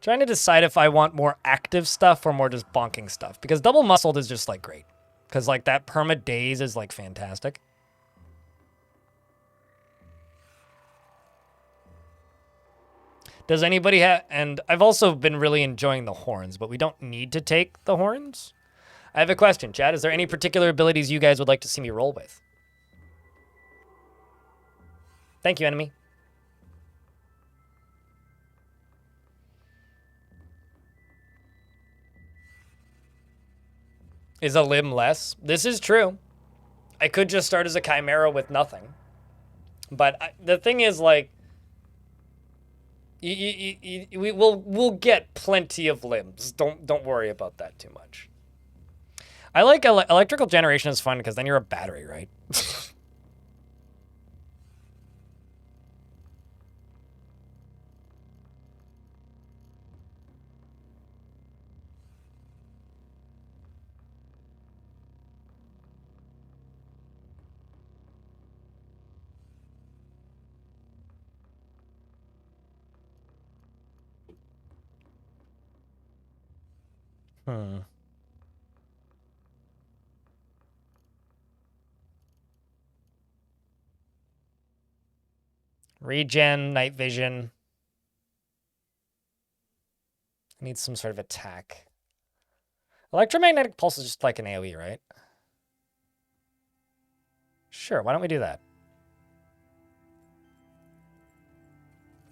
Trying to decide if I want more active stuff or more just bonking stuff. Because double muscled is just, like, great. Because, like, that perma daze is, like, fantastic. Does anybody have... And I've also been really enjoying the horns, but we don't need to take the horns. I have a question, chat. Is there any particular abilities you guys would like to see me roll with? Thank you, enemy. Is a limb less? This is true. I could just start as a chimera with nothing. But the thing is, like, we'll get plenty of limbs. Don't worry about that too much. I like electrical generation is fun because then you're a battery, right? Regen, night vision. I need some sort of attack. Electromagnetic pulse is just like an AoE, right? Sure, why don't we do that?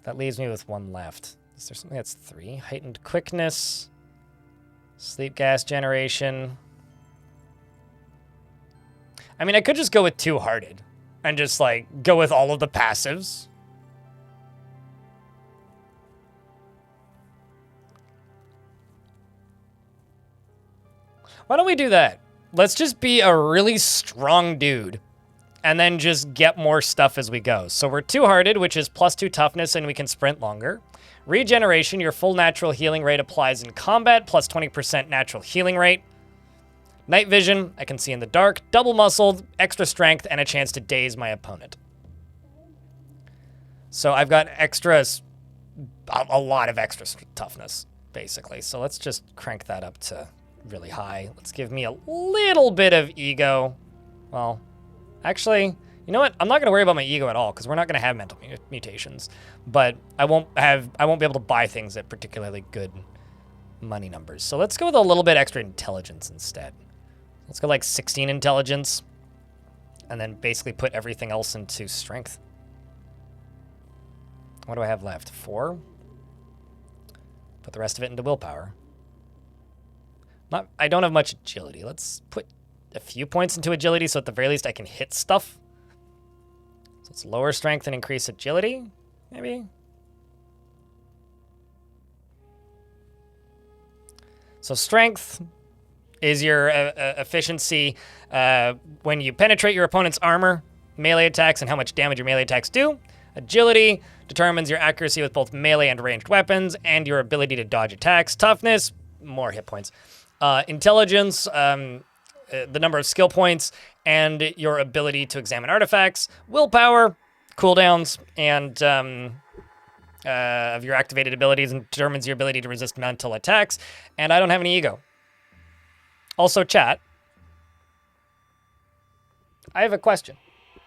That leaves me with one left. Is there something that's 3? Heightened quickness. Sleep gas generation. I mean, I could just go with two-hearted. And just, like, go with all of the passives. Why don't we do that? Let's just be a really strong dude. And then just get more stuff as we go. So we're two-hearted, which is +2 toughness, and we can sprint longer. Regeneration, your full natural healing rate applies in combat, plus 20% natural healing rate. Night vision, I can see in the dark. Double muscled, extra strength, and a chance to daze my opponent. So I've got extras, a lot of extra toughness, basically. So let's just crank that up to really high. Let's give me a little bit of ego. Well, actually, you know what? I'm not going to worry about my ego at all because we're not going to have mental mutations. But I won't be able to buy things at particularly good money numbers. So let's go with a little bit extra intelligence instead. Let's go like 16 intelligence and then basically put everything else into strength. What do I have left? 4? Put the rest of it into willpower. I don't have much agility. Let's put a few points into agility so at the very least I can hit stuff. So it's lower strength and increase agility, maybe? So strength is your efficiency when you penetrate your opponent's armor, melee attacks, and how much damage your melee attacks do. Agility determines your accuracy with both melee and ranged weapons and your ability to dodge attacks. Toughness, more hit points. Intelligence, the number of skill points, and your ability to examine artifacts. Willpower, cooldowns, and of your activated abilities, and determines your ability to resist mental attacks. And I don't have any ego. Also, chat, I have a question.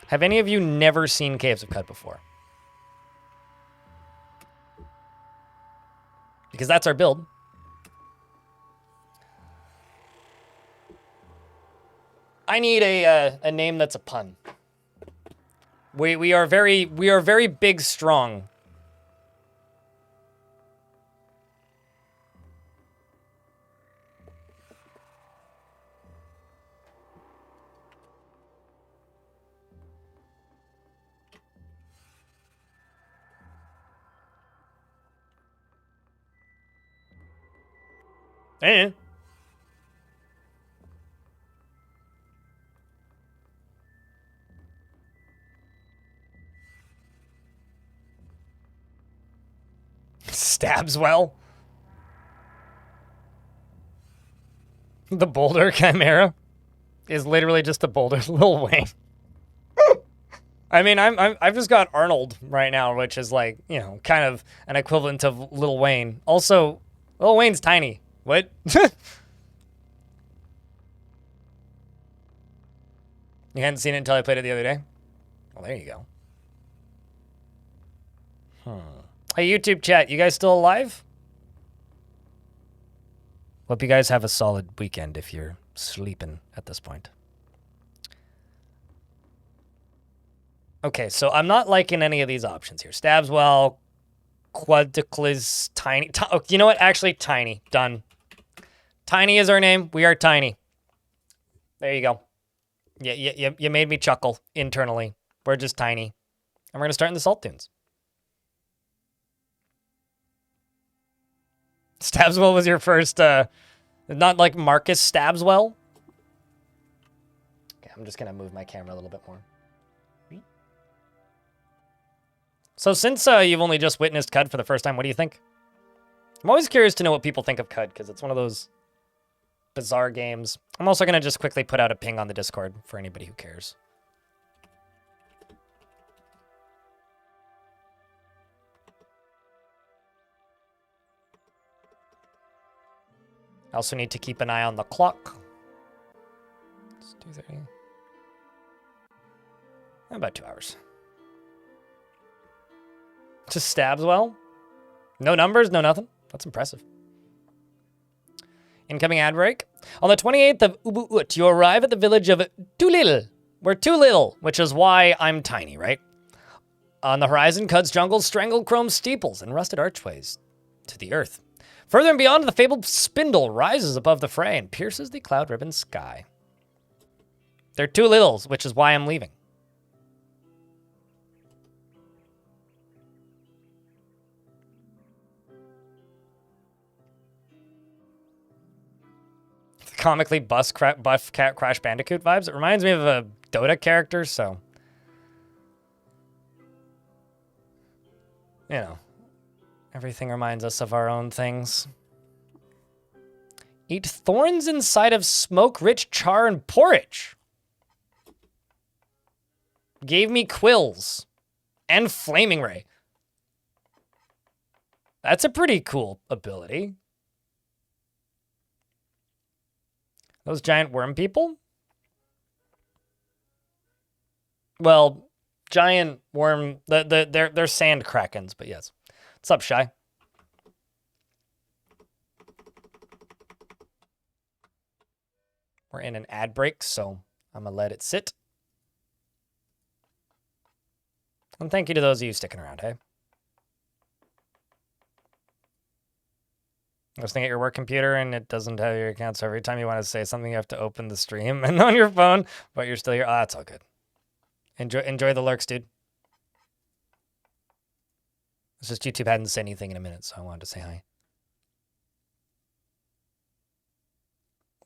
Have any of you never seen Caves of Qud before? Because that's our build. I need a name that's a pun. We are very big strong. Stabs well. The boulder chimera is literally just a boulder. Lil Wayne. I mean, I've just got Arnold right now, which is like, you know, kind of an equivalent of Lil Wayne. Also, Lil Wayne's tiny. What? You hadn't seen it until I played it the other day? Well, there you go. Hey, YouTube chat, you guys still alive? Hope you guys have a solid weekend if you're sleeping at this point. Okay, so I'm not liking any of these options here. Stabswell, Quadcliz, Tiny. Oh, you know what? Actually, Tiny. Done. Tiny is our name. We are Tiny. There you go. You made me chuckle internally. We're just Tiny. And we're going to start in the Salt Dunes. Stabswell was your first, not like Marcus Stabswell? Okay, I'm just going to move my camera a little bit more. So since you've only just witnessed CUD for the first time, what do you think? I'm always curious to know what people think of CUD, because it's one of those bizarre games. I'm also going to just quickly put out a ping on the Discord for anybody who cares. I also need to keep an eye on the clock. It's 2:30. About 2 hours. Just stabs well. No numbers, no nothing. That's impressive. Incoming ad break. On the 28th of Ubuut, you arrive at the village of Tulil. We're too little, which is why I'm tiny, right? On the horizon, Cud's jungles strangle chrome steeples and rusted archways to the earth. Further and beyond, the fabled spindle rises above the fray and pierces the cloud-ribbon sky. They're too littles, which is why I'm leaving. Comically buff cat Crash Bandicoot vibes. It reminds me of a Dota character, so... You know. Everything reminds us of our own things. Eat thorns inside of smoke-rich char and porridge. Gave me quills. And Flaming Ray. That's a pretty cool ability. Those giant worm people? Well, giant worm... They're sand krakens, but yes. What's up, Shy? We're in an ad break, so I'm going to let it sit. And thank you to those of you sticking around, hey? Listening at your work computer and it doesn't have your account, so every time you want to say something, you have to open the stream and on your phone, but you're still here. Ah, it's all good. Enjoy the lurks, dude. It's just YouTube hadn't said anything in a minute, so I wanted to say hi.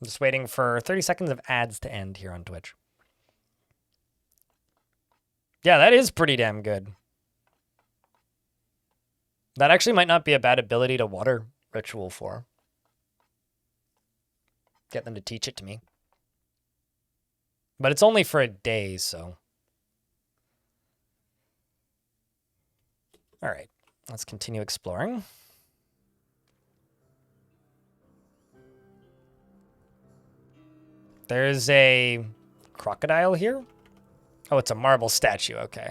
I'm just waiting for 30 seconds of ads to end here on Twitch. Yeah, that is pretty damn good. That actually might not be a bad ability to water ritual for. Get them to teach it to me. But it's only for a day, so. All right, let's continue exploring. There's a crocodile here. Oh, it's a marble statue, okay.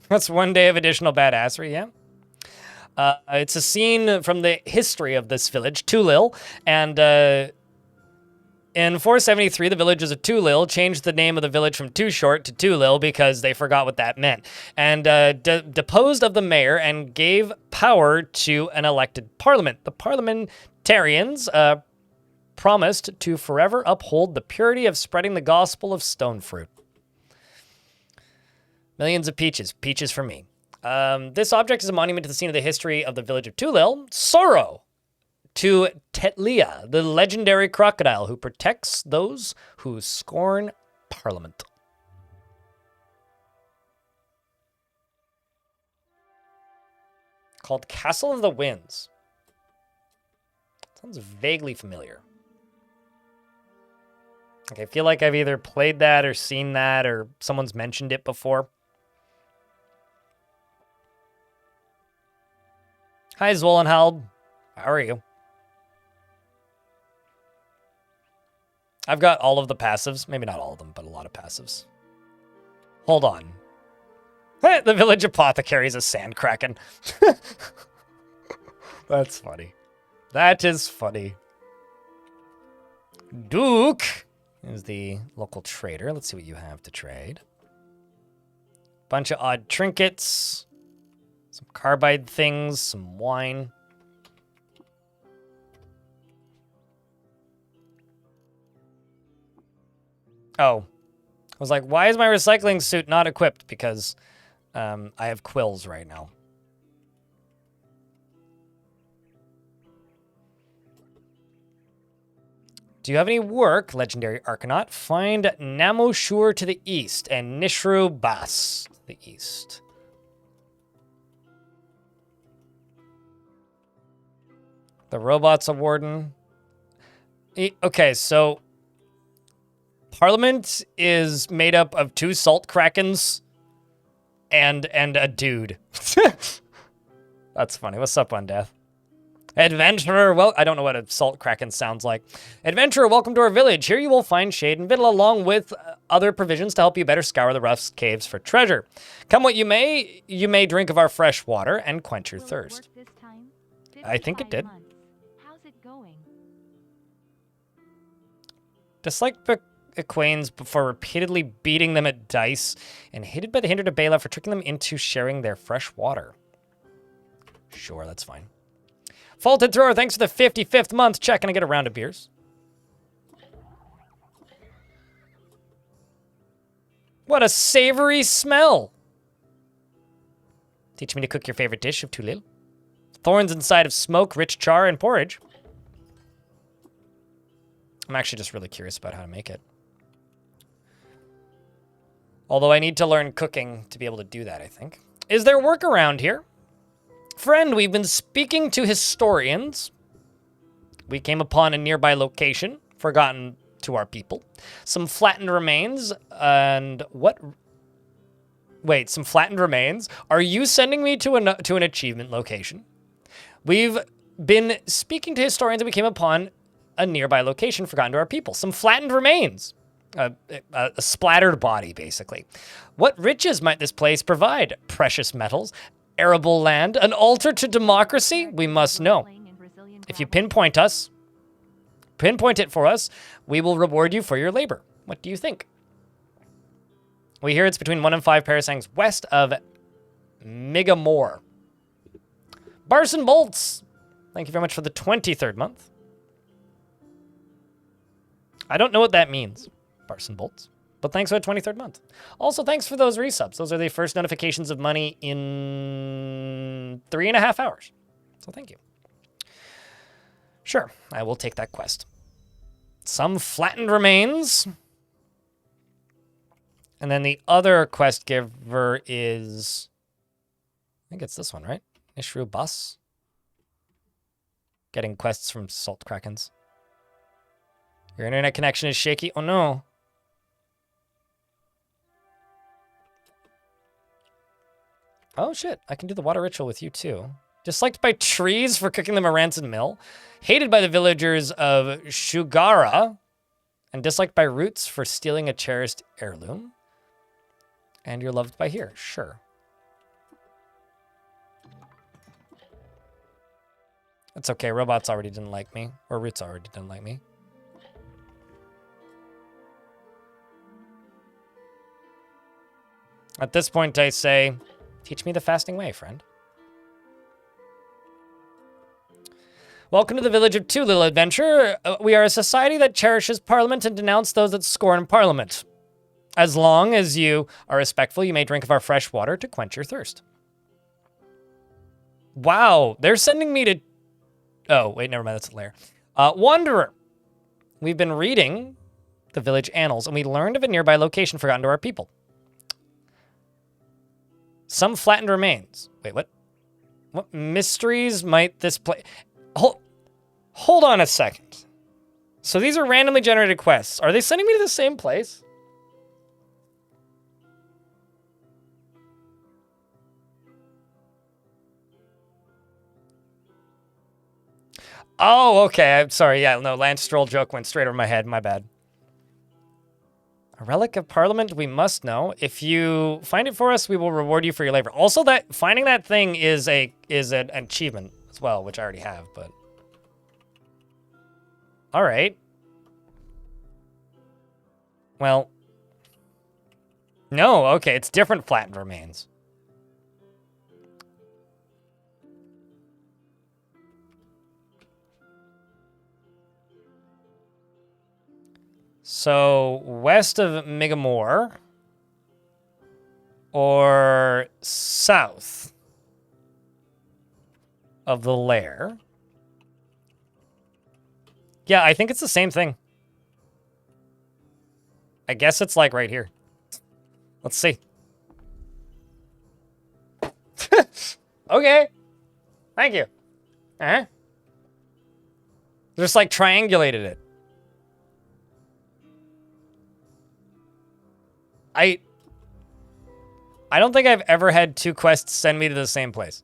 That's one day of additional badassery, yeah. It's a scene from the history of this village, Tulil, and in 473, the villagers of Tulil changed the name of the village from Too Short to Tulil because they forgot what that meant, and deposed of the mayor and gave power to an elected parliament. The parliamentarians promised to forever uphold the purity of spreading the gospel of stone fruit. Millions of peaches. Peaches for me. This object is a monument to the scene of the history of the village of Tulil. Sorrow to Tetlia, the legendary crocodile who protects those who scorn Parliament. Called Castle of the Winds. Sounds vaguely familiar. Okay, I feel like I've either played that or seen that or someone's mentioned it before. Hi, Zwollenhald. How are you? I've got all of the passives. Maybe not all of them, but a lot of passives. Hold on. The village apothecary is a sand kraken. That's funny. That is funny. Duke is the local trader. Let's see what you have to trade. Bunch of odd trinkets. Some carbide things. Some wine. Oh. I was like, why is my recycling suit not equipped? Because I have quills right now. Do you have any work, Legendary Arcanaut? Find Namoshur to the east and Nishru Bas to the east. The robot's a warden. Okay, so Parliament is made up of 2 salt krakens and a dude. That's funny. What's up, Undeath? Adventurer, well, I don't know what a salt kraken sounds like. Adventurer, welcome to our village. Here you will find shade and victual along with other provisions to help you better scour the rough caves for treasure. Come what you may drink of our fresh water and quench your thirst. I think it did. How's it going? Disliked Equanes for repeatedly beating them at dice, and hated by the Hinder to Bela for tricking them into sharing their fresh water. Sure, that's fine. Faulted Thrower, thanks for the 55th month. Check, and I get a round of beers. What a savory smell. Teach me to cook your favorite dish of Tulil. Thorns inside of smoke, rich char, and porridge. I'm actually just really curious about how to make it. Although I need to learn cooking to be able to do that, I think. Is there work around here? Friend, we've been speaking to historians. We came upon a nearby location, forgotten to our people. Some flattened remains, and what... Wait, some flattened remains? Are you sending me to an achievement location? We've been speaking to historians and we came upon a nearby location forgotten to our people. Some flattened remains. A splattered body, basically. What riches might this place provide? Precious metals, arable land, an altar to democracy? We must know. If you pinpoint it for us, we will reward you for your labor. What do you think? We hear it's between 1 and 5 parasangs west of Migamore. Barson Bolts, thank you very much for the 23rd month. I don't know what that means, Barson Bolts, but thanks for the 23rd month. Also, thanks for those resubs. Those are the first notifications of money in 3.5 hours. So thank you. Sure, I will take that quest. Some flattened remains. And then the other quest giver is... I think it's this one, right? Nishru Bus. Getting quests from Salt Krakens. Your internet connection is shaky. Oh no. Oh shit, I can do the water ritual with you too. Disliked by trees for cooking them a rancid mill. Hated by the villagers of Shugara. And disliked by roots for stealing a cherished heirloom. And you're loved by here, sure. That's okay, robots already didn't like me. Or roots already didn't like me. At this point, I say, teach me the fasting way, friend. Welcome to the village of Tulil, Adventure. We are a society that cherishes Parliament and denounce those that scorn Parliament. As long as you are respectful, you may drink of our fresh water to quench your thirst. Wow, they're sending me to... Oh, wait, never mind, that's a lair. Wanderer. We've been reading the village annals, and we learned of a nearby location forgotten to our people. Some flattened remains. Wait, what? What mysteries might this place... Hold on a second. So these are randomly generated quests. Are they sending me to the same place? Oh, okay. I'm sorry. Yeah, no, Lance Stroll joke went straight over my head. My bad. A relic of Parliament we must know. If you find it for us, we will reward you for your labor. Also, that finding that thing is an achievement as well, which I already have, but... All right. Well... No, okay, it's different flattened remains. So, west of Migamore or south of the lair. Yeah, I think it's the same thing. I guess it's like right here. Let's see. Okay. Thank you. Uh-huh. Just like triangulated it. I don't think I've ever had two quests send me to the same place.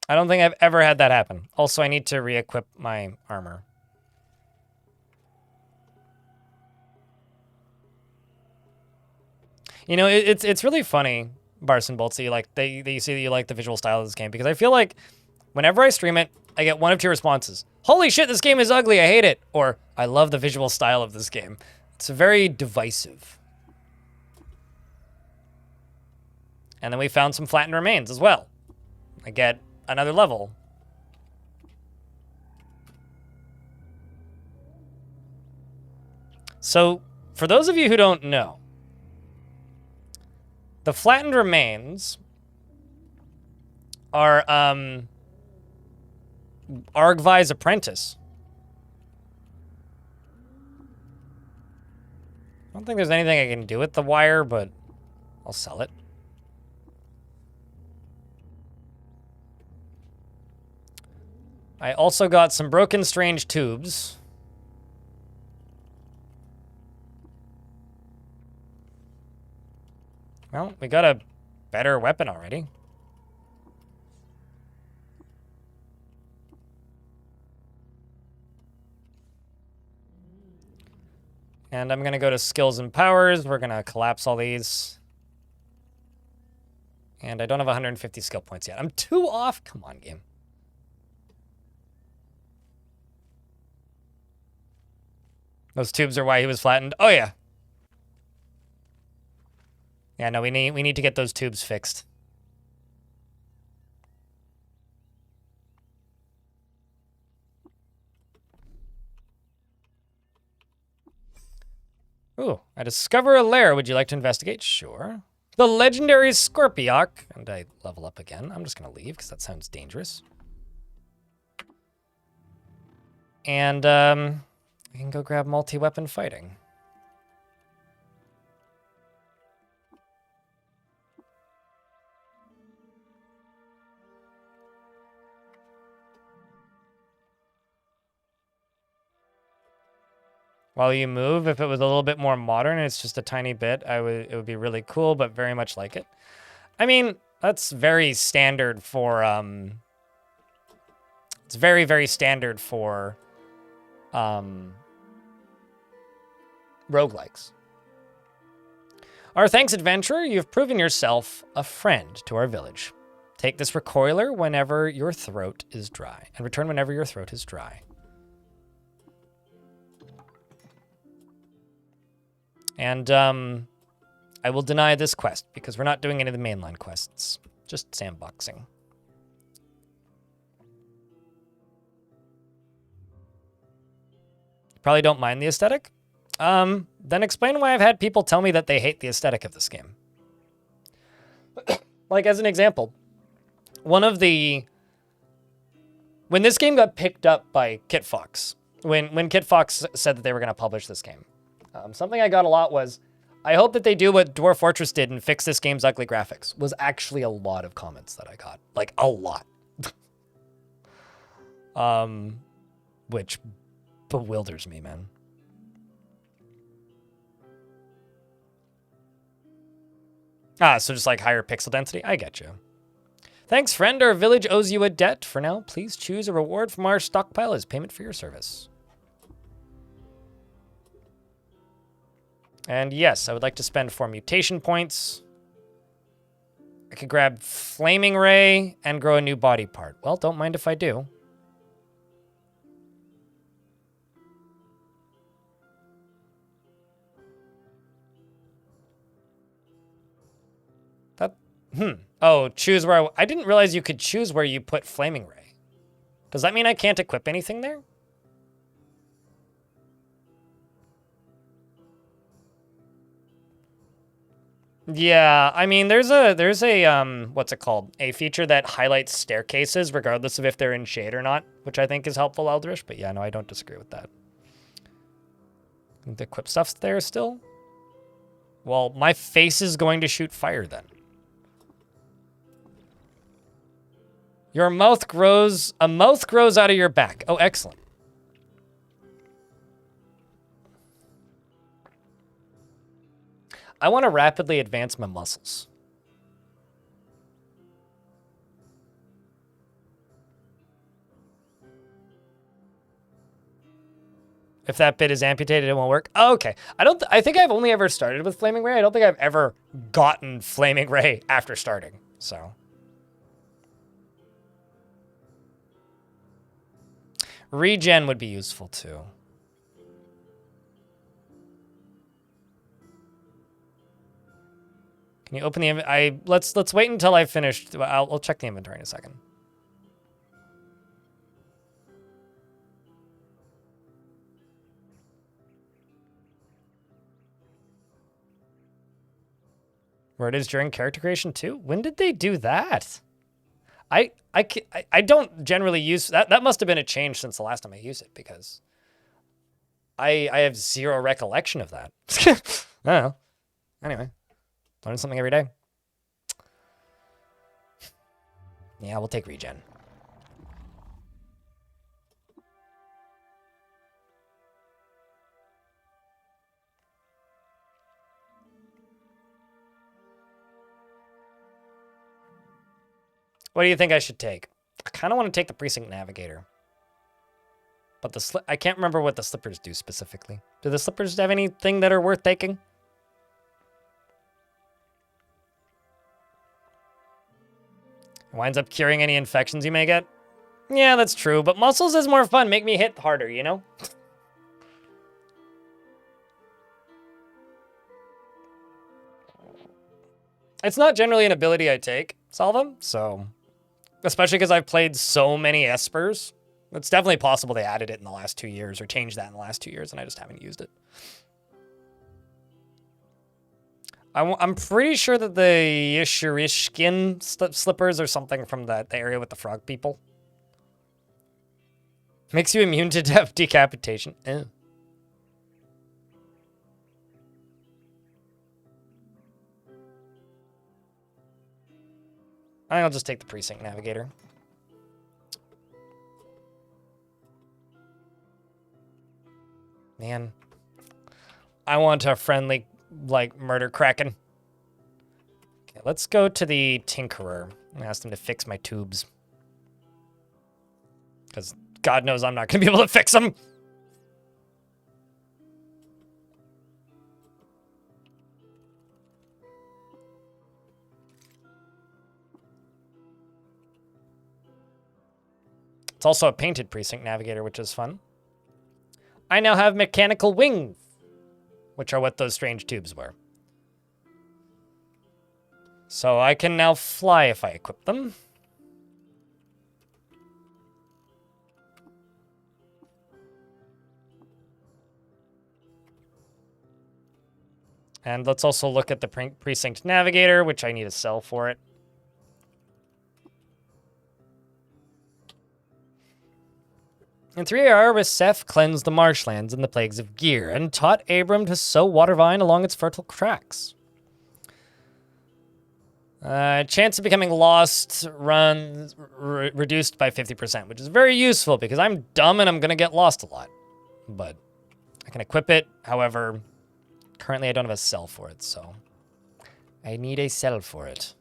I don't think I've ever had that happen. Also, I need to re-equip my armor. You know, it's really funny, Barson Bolts, that you see that you like the visual style of this game, because I feel like whenever I stream it, I get one of two responses. Holy shit, this game is ugly, I hate it. Or, I love the visual style of this game. It's very divisive. And then we found some flattened remains as well. I get another level. So, for those of you who don't know, the flattened remains are Argvai's apprentice. I don't think there's anything I can do with the wire, but I'll sell it. I also got some broken strange tubes. Well, we got a better weapon already. And I'm going to go to skills and powers. We're going to collapse all these. And I don't have 150 skill points yet. I'm 2 off. Come on, game. Those tubes are why he was flattened. Oh, yeah. Yeah, no, we need to get those tubes fixed. Ooh, I discover a lair. Would you like to investigate? Sure. The legendary Scorpiok. And I level up again. I'm just going to leave because that sounds dangerous. And we can go grab multi-weapon fighting. While you move, if it was a little bit more modern, it's just a tiny bit, it would be really cool, but very much like it. I mean, that's very standard for, it's very, very standard for, roguelikes. Our thanks, adventurer. You've proven yourself a friend to our village. Take this recoiler whenever your throat is dry, and return whenever your throat is dry. And I will deny this quest because we're not doing any of the mainline quests. Just sandboxing. You probably don't mind the aesthetic? Then explain why I've had people tell me that they hate the aesthetic of this game. Like, as an example, when this game got picked up by Kitfox, when Kitfox said that they were going to publish this game, Something I got a lot was, I hope that they do what Dwarf Fortress did and fix this game's ugly graphics. Was actually a lot of comments that I got. Like, a lot. Which bewilders me, man. So just like higher pixel density? I get you. Thanks, friend. Our village owes you a debt. For now, please choose a reward from our stockpile as payment for your service. And yes, I would like to spend 4 mutation points. I could grab Flaming Ray and grow a new body part. Well, don't mind if I do. Oh, choose where I didn't realize you could choose where you put Flaming Ray. Does that mean I can't equip anything there? Yeah, I mean, there's a what's it called? A feature that highlights staircases regardless of if they're in shade or not, which I think is helpful, Eldritch. But yeah, no, I don't disagree with that. The equip stuff's there still? Well, my face is going to shoot fire then. A mouth grows out of your back. Oh, excellent. I want to rapidly advance my muscles. If that bit is amputated, it won't work. Oh, okay. I think I've only ever started with Flaming Ray. I don't think I've ever gotten Flaming Ray after starting. So. Regen would be useful too. Can you open the let's wait until I've finished. I'll check the inventory in a second. Where it is during character creation too? When did they do that? I don't generally use that. That must have been a change since the last time I used it because I have zero recollection of that. I don't know. Anyway, learn something every day. Yeah, we'll take regen. What do you think I should take? I kind of want to take the Precinct Navigator. But I can't remember what the slippers do specifically. Do the slippers have anything that are worth taking? It winds up curing any infections you may get? Yeah, that's true, but muscles is more fun. Make me hit harder, you know? It's not generally an ability I take, Salva, so... Especially because I've played so many Espers. It's definitely possible they added it in the last 2 years or changed that in the last 2 years and I just haven't used it. I'm pretty sure that the Ishirishkin slippers are something from the area with the frog people. Makes you immune to decapitation. Ew. I'll just take the Precinct Navigator. Man. I want a friendly, like, murder kraken. Okay, let's go to the Tinkerer and ask them to fix my tubes. Because God knows I'm not going to be able to fix them. It's also a painted Precinct Navigator, which is fun. I now have mechanical wings, which are what those strange tubes were. So I can now fly if I equip them. And let's also look at the Precinct Navigator, which I need to sell for it. In 3AR, Resef cleansed the marshlands and the plagues of Gear, and taught Abram to sow water vine along its fertile tracks. Chance of becoming lost runs reduced by 50%, which is very useful because I'm dumb and I'm going to get lost a lot. But I can equip it. However, currently I don't have a cell for it, so I need a cell for it.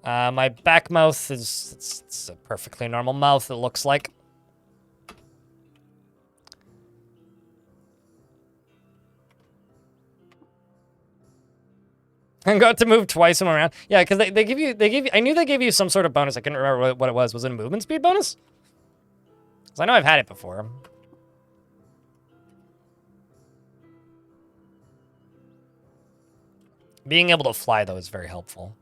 My back mouth is it's a perfectly normal mouth, it looks like. I got to move twice in one round. Yeah, because they give you, I knew they gave you some sort of bonus. I couldn't remember what it was. Was it a movement speed bonus? Because I know I've had it before. Being able to fly, though, is very helpful.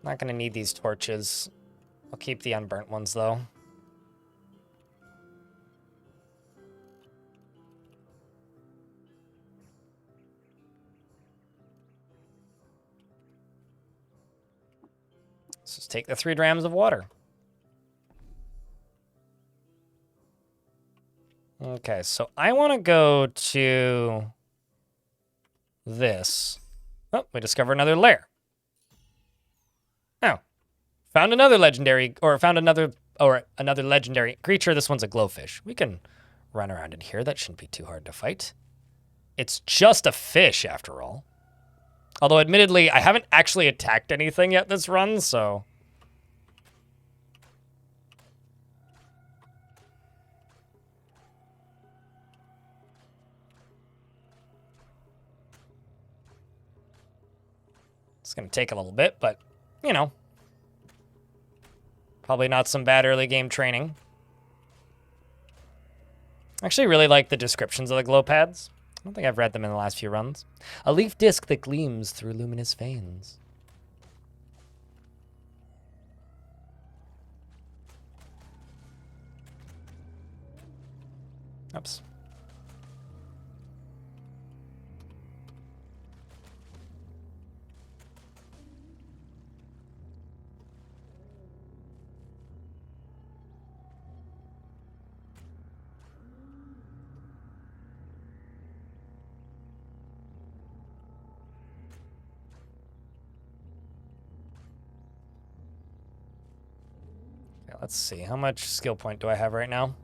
Not going to need these torches. I'll keep the unburnt ones, though. Let's just take the 3 drams of water. Okay, so I want to go to this. Oh, we discover another lair. Oh, found another legendary, or found another legendary creature. This one's a glowfish. We can run around in here. That shouldn't be too hard to fight. It's just a fish, after all. Although, admittedly, I haven't actually attacked anything yet this run, so... It's going to take a little bit, but, you know. Probably not some bad early game training. I actually really like the descriptions of the glow pads. I don't think I've read them in the last few runs. A leaf disc that gleams through luminous veins. Oops. Let's see, how much skill point do I have right now?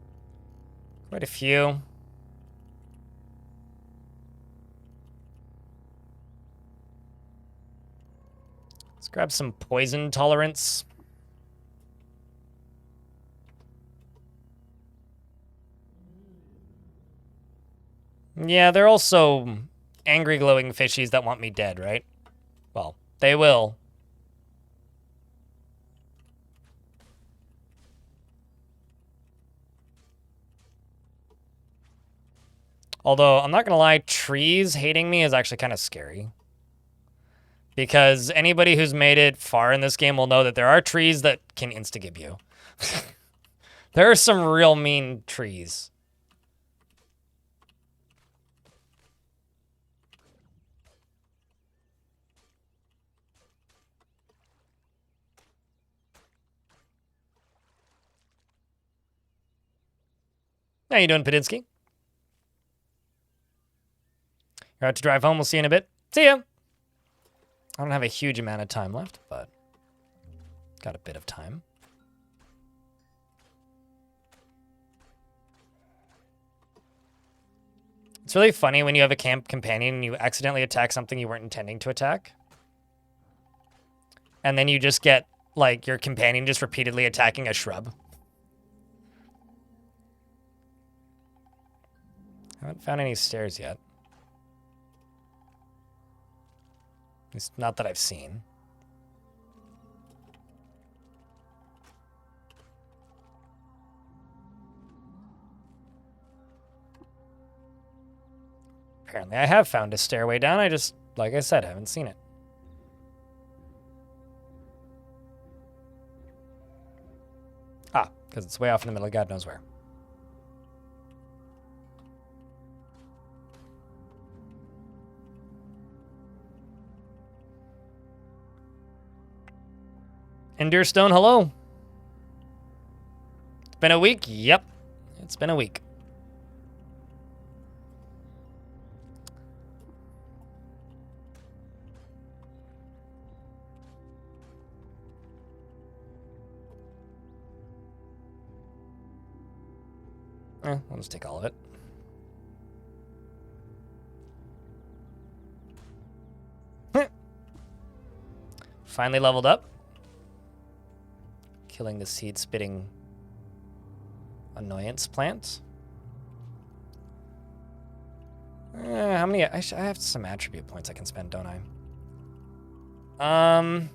Quite a few. Let's grab some poison tolerance. Yeah, they're also angry glowing fishies that want me dead, right? Well, they will. Although, I'm not gonna lie, trees hating me is actually kind of scary. Because anybody who's made it far in this game will know that there are trees that can insta-gib you. There are some real mean trees. How you doing, Padinsky? You're out to drive home. We'll see you in a bit. See ya! I don't have a huge amount of time left, but got a bit of time. It's really funny when you have a camp companion and you accidentally attack something you weren't intending to attack. And then you just get, like, your companion just repeatedly attacking a shrub. I haven't found any stairs yet. At least not that I've seen. Apparently I have found a stairway down. I just, like I said, haven't seen it. Ah, because it's way off in the middle of God knows where. Endure Stone, hello. It's been a week? Yep. It's been a week. I'll just take all of it. Finally leveled up. Killing the seed-spitting annoyance plant. How many? I have some attribute points I can spend, don't I?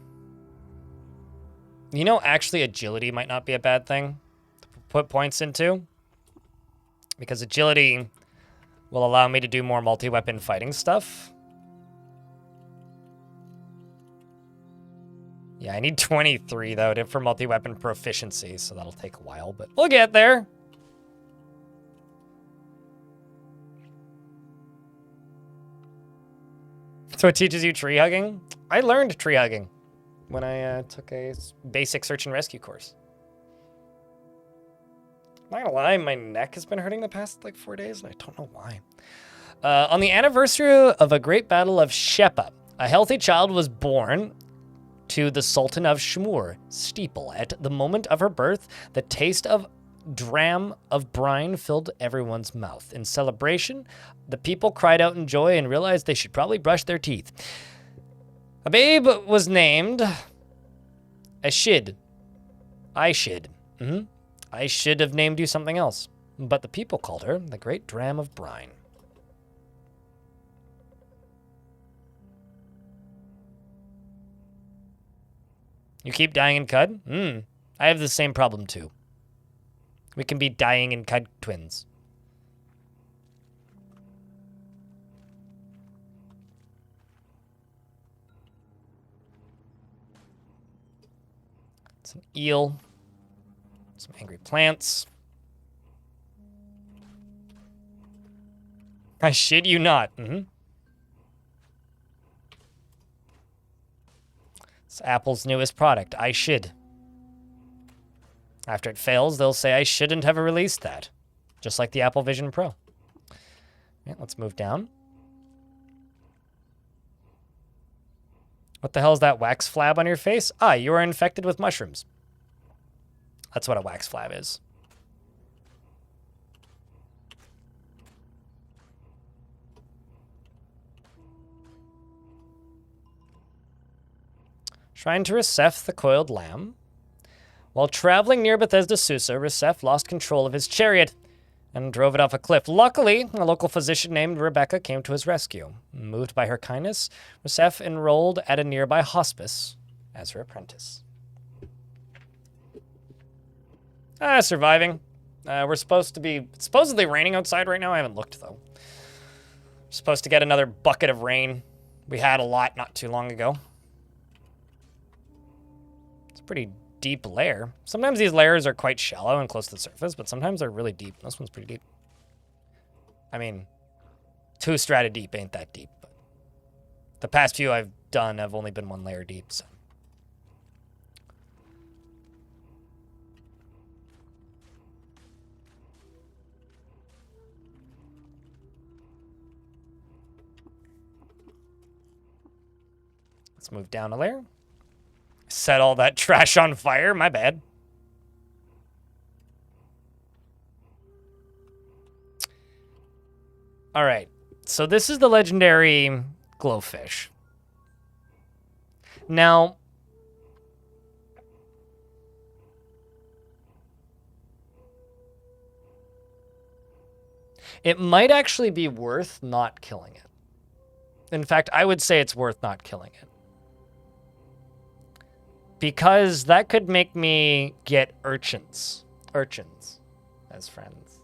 You know, actually, agility might not be a bad thing to put points into. Because agility will allow me to do more multi-weapon fighting stuff. Yeah, I need 23, though, for multi-weapon proficiency, so that'll take a while, but we'll get there. So it teaches you tree hugging? I learned tree hugging when I took a basic search and rescue course. I'm not gonna lie, my neck has been hurting the past, 4 days, and I don't know why. On the anniversary of a great battle of Shepa, a healthy child was born to the Sultan of Shmur steeple. At the moment of her birth, the taste of dram of brine filled everyone's mouth. In celebration, the people cried out in joy and realized they should probably brush their teeth. A babe was named Ashid. I should have named you something else, but the people called her the Great Dram of Brine. You keep dying in Cud? I have the same problem too. We can be dying in Cud twins. It's an eel. Some angry plants. I shit you not. It's Apple's newest product. I should. After it fails, they'll say I shouldn't have released that. Just like the Apple Vision Pro. Yeah, let's move down. What the hell is that wax flab on your face? Ah, you are infected with mushrooms. That's what a wax flab is. Shrine to Resef, the Coiled Lamb. While traveling near Bethesda Susa, Resef lost control of his chariot and drove it off a cliff. Luckily, a local physician named Rebecca came to his rescue. Moved by her kindness, Resef enrolled at a nearby hospice as her apprentice. Surviving. We're supposed to be supposedly raining outside right now. I haven't looked, though. We're supposed to get another bucket of rain. We had a lot not too long ago. It's a pretty deep layer. Sometimes these layers are quite shallow and close to the surface, but sometimes they're really deep. This one's pretty deep. I mean, 2 strata deep ain't that deep, but the past few I've done have only been 1 layer deep, so. Let's move down a layer. Set all that trash on fire. My bad. All right. So this is the legendary glowfish. Now, it might actually be worth not killing it. In fact, I would say it's worth not killing it. Because that could make me get urchins as friends.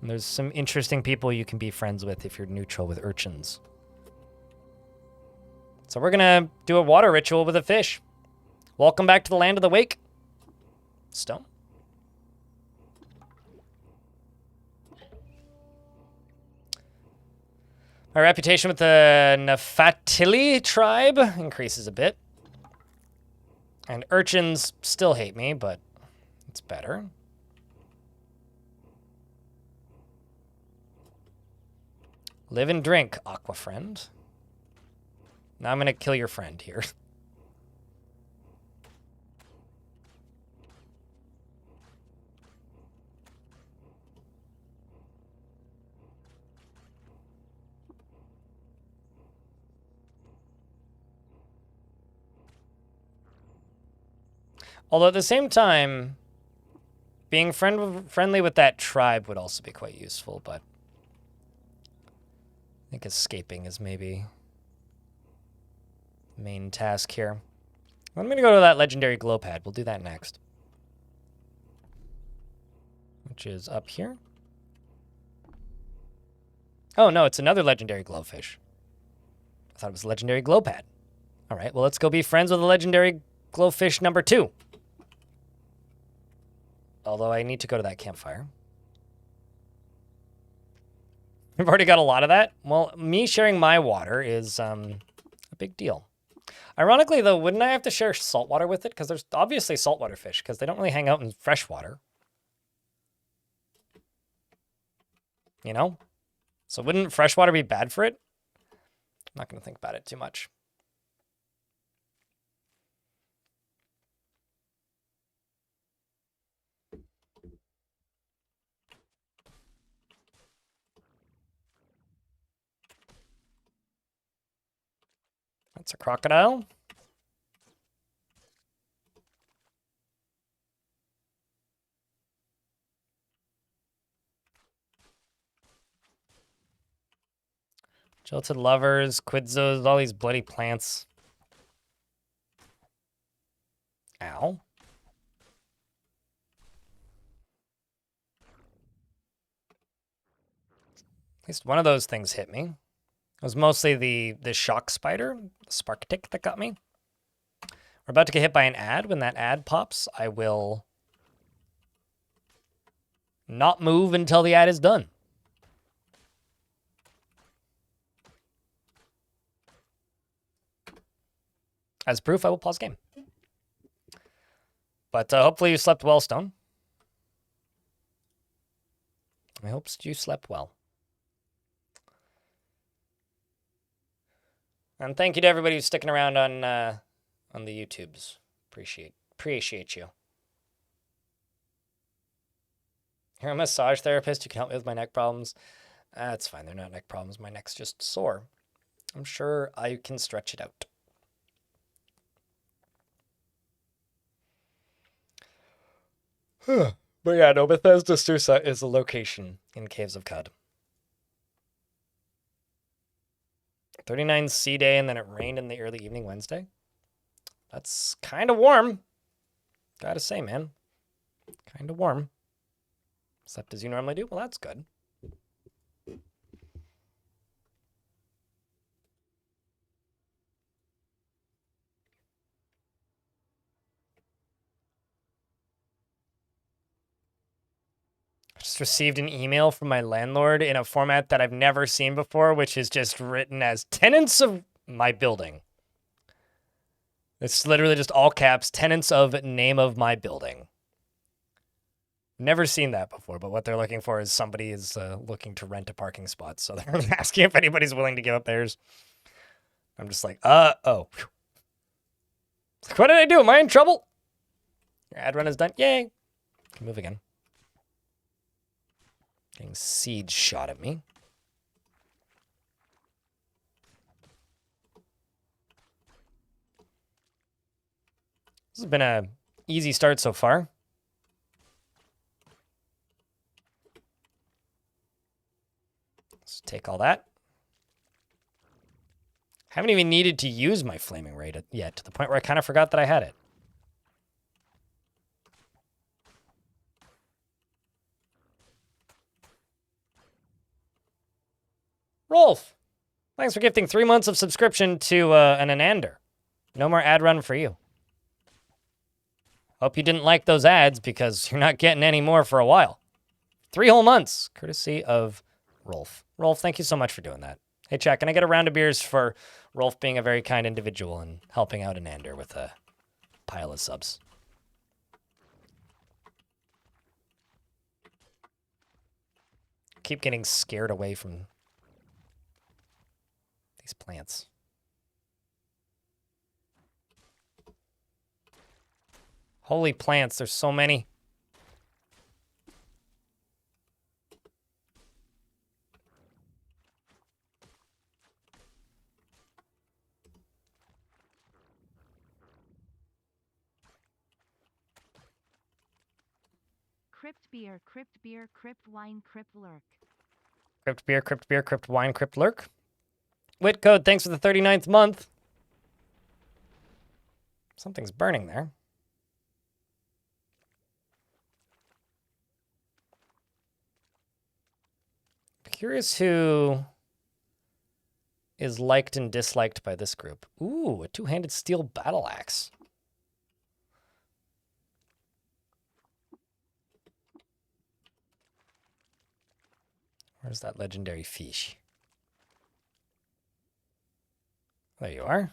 And there's some interesting people you can be friends with if you're neutral with urchins. So we're gonna do a water ritual with a fish. Welcome back to the land of the wake. Stone. My reputation with the Nefatili tribe increases a bit. And urchins still hate me, but it's better. Live and drink, Aqua Friend. Now I'm going to kill your friend here. Although at the same time, being friendly with that tribe would also be quite useful, but I think escaping is maybe the main task here. I'm going to go to that legendary glow pad. We'll do that next. Which is up here. Oh, no, it's another legendary glowfish. I thought it was legendary glow pad. All right, well, let's go be friends with the legendary glowfish number 2. Although I need to go to that campfire. I've already got a lot of that. Well, me sharing my water is a big deal. Ironically, though, wouldn't I have to share saltwater with it? Because there's obviously saltwater fish, because they don't really hang out in freshwater. You know? So wouldn't freshwater be bad for it? I'm not going to think about it too much. That's a crocodile. Jilted lovers, quidsos, all these bloody plants. Ow. At least one of those things hit me. It was mostly the shock spider, the spark tick that got me. We're about to get hit by an ad. When that ad pops, I will not move until the ad is done. As proof, I will pause game. But hopefully you slept well, Stone. I hope you slept well. And thank you to everybody who's sticking around on the YouTubes. Appreciate you. You're a massage therapist. You can help me with my neck problems. That's fine. They're not neck problems. My neck's just sore. I'm sure I can stretch it out. But yeah, no, Bethesda Susa is a location in Caves of Cud. 39 C day, and then it rained in the early evening Wednesday. That's kind of warm. Gotta say, man. Kind of warm. Slept as you normally do? Well, that's good. I just received an email from my landlord in a format that I've never seen before, which is just written as tenants of my building. It's literally just all caps, tenants of name of my building. Never seen that before, but what they're looking for is somebody is looking to rent a parking spot. So they're asking if anybody's willing to give up theirs. I'm just like, oh. Like, what did I do? Am I in trouble? Your ad run is done. Yay. Can move again. Getting siege shot at me. This has been a easy start so far. Let's take all that. Haven't even needed to use my flaming ray yet, to the point where I kind of forgot that I had it. Rolf, thanks for gifting 3 months of subscription to an Anander. No more ad run for you. Hope you didn't like those ads, because you're not getting any more for a while. 3 whole months, courtesy of Rolf. Rolf, thank you so much for doing that. Hey, chat, can I get a round of beers for Rolf being a very kind individual and helping out Anander with a pile of subs. Keep getting scared away from these plants. Holy plants, there's so many. Crypt beer, crypt wine, crypt lurk. Crypt beer, crypt wine, crypt lurk. Wit code, thanks for the 39th month. Something's burning there. Curious who is liked and disliked by this group. Ooh, a two-handed steel battle axe. Where's that legendary fish? There you are.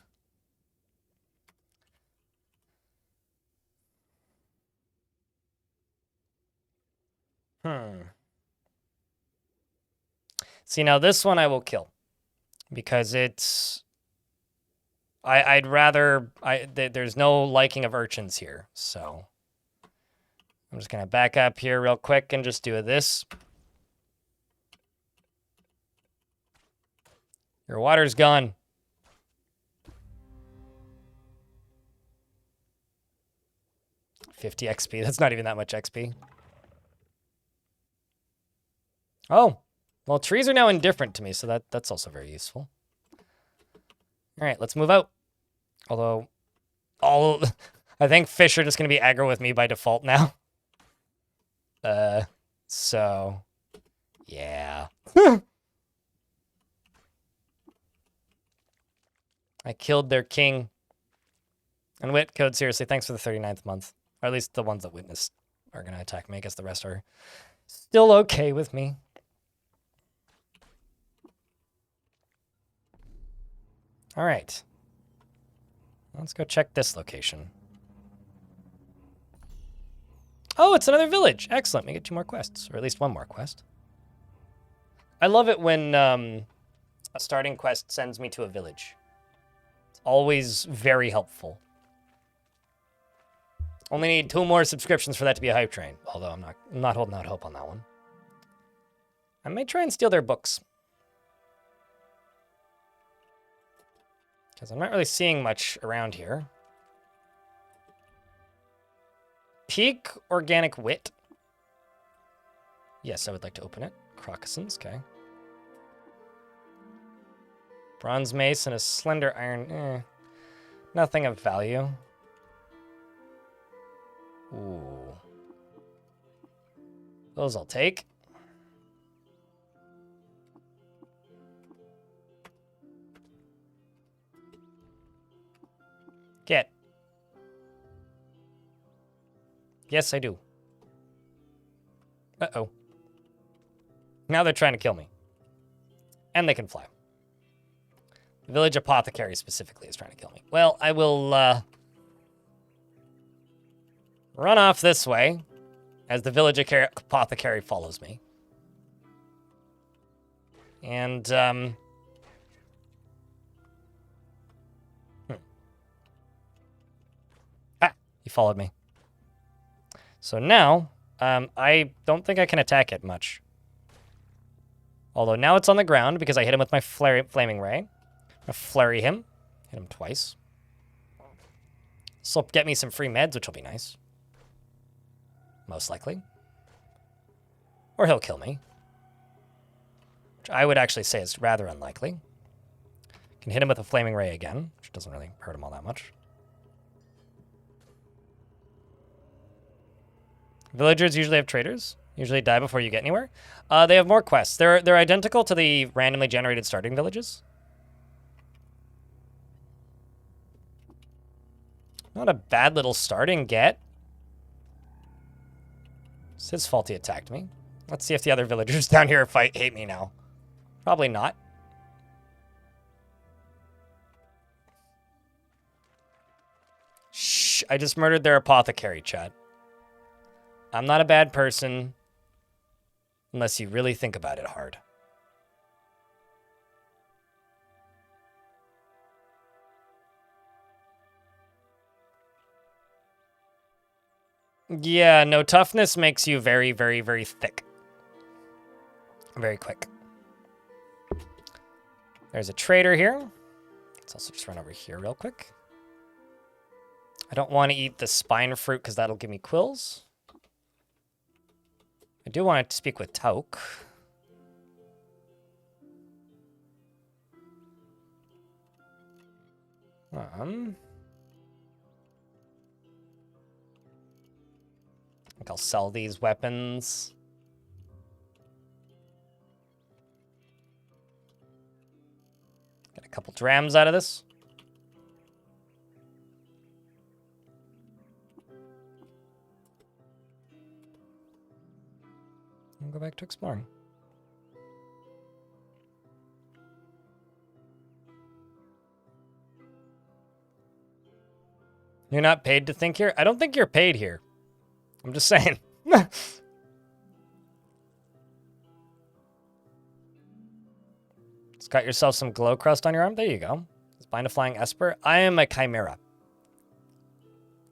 See, now this one I will kill. Because it's... I'd rather... there's no liking of urchins here, so... I'm just going to back up here real quick and just do this. Your water's gone. $50 XP. That's not even that much XP. Oh. Well, trees are now indifferent to me, so that's also very useful. All right, let's move out. Although, I think fish are just going to be aggro with me by default now. So, yeah. I killed their king. And Wit Code, seriously, thanks for the 39th month. Or at least the ones that witnessed are going to attack me. I guess the rest are still okay with me. All right. Let's go check this location. Oh, it's another village. Excellent. We get 2 more quests, or at least 1 more quest. I love it when a starting quest sends me to a village. It's always very helpful. Only need 2 more subscriptions for that to be a hype train. Although I'm not holding out hope on that one. I may try and steal their books. Because I'm not really seeing much around here. Peak Organic Wit. Yes, I would like to open it. Crocusins, okay. Bronze Mace and a Slender Iron. Nothing of value. Ooh. Those I'll take. Get. Yes, I do. Uh-oh. Now they're trying to kill me. And they can fly. The village apothecary specifically is trying to kill me. Well, I will run off this way as the village apothecary follows me. And, Ah, he followed me. So now, I don't think I can attack it much. Although now it's on the ground because I hit him with my flaming ray. I'm gonna flurry him. Hit him twice. This will get me some free meds, which will be nice. Most likely. Or he'll kill me. Which I would actually say is rather unlikely. Can hit him with a flaming ray again, which doesn't really hurt him all that much. Villagers usually have traders. Usually die before you get anywhere. They have more quests. They're identical to the randomly generated starting villages. Not a bad little starting get. It's his fault he attacked me. Let's see if the other villagers down here hate me now. Probably not. Shh. I just murdered their apothecary, chat. I'm not a bad person unless you really think about it hard. Yeah, no, toughness makes you very, very, very thick. Very quick. There's a trader here. Let's also just run over here real quick. I don't want to eat the spine fruit because that'll give me quills. I do want to speak with Tauk. I think I'll sell these weapons. Get a couple drams out of this. And go back to exploring. You're not paid to think here? I don't think you're paid here. I'm just saying. Just got yourself some glow crust on your arm. There you go. Bind a flying esper. I am a chimera.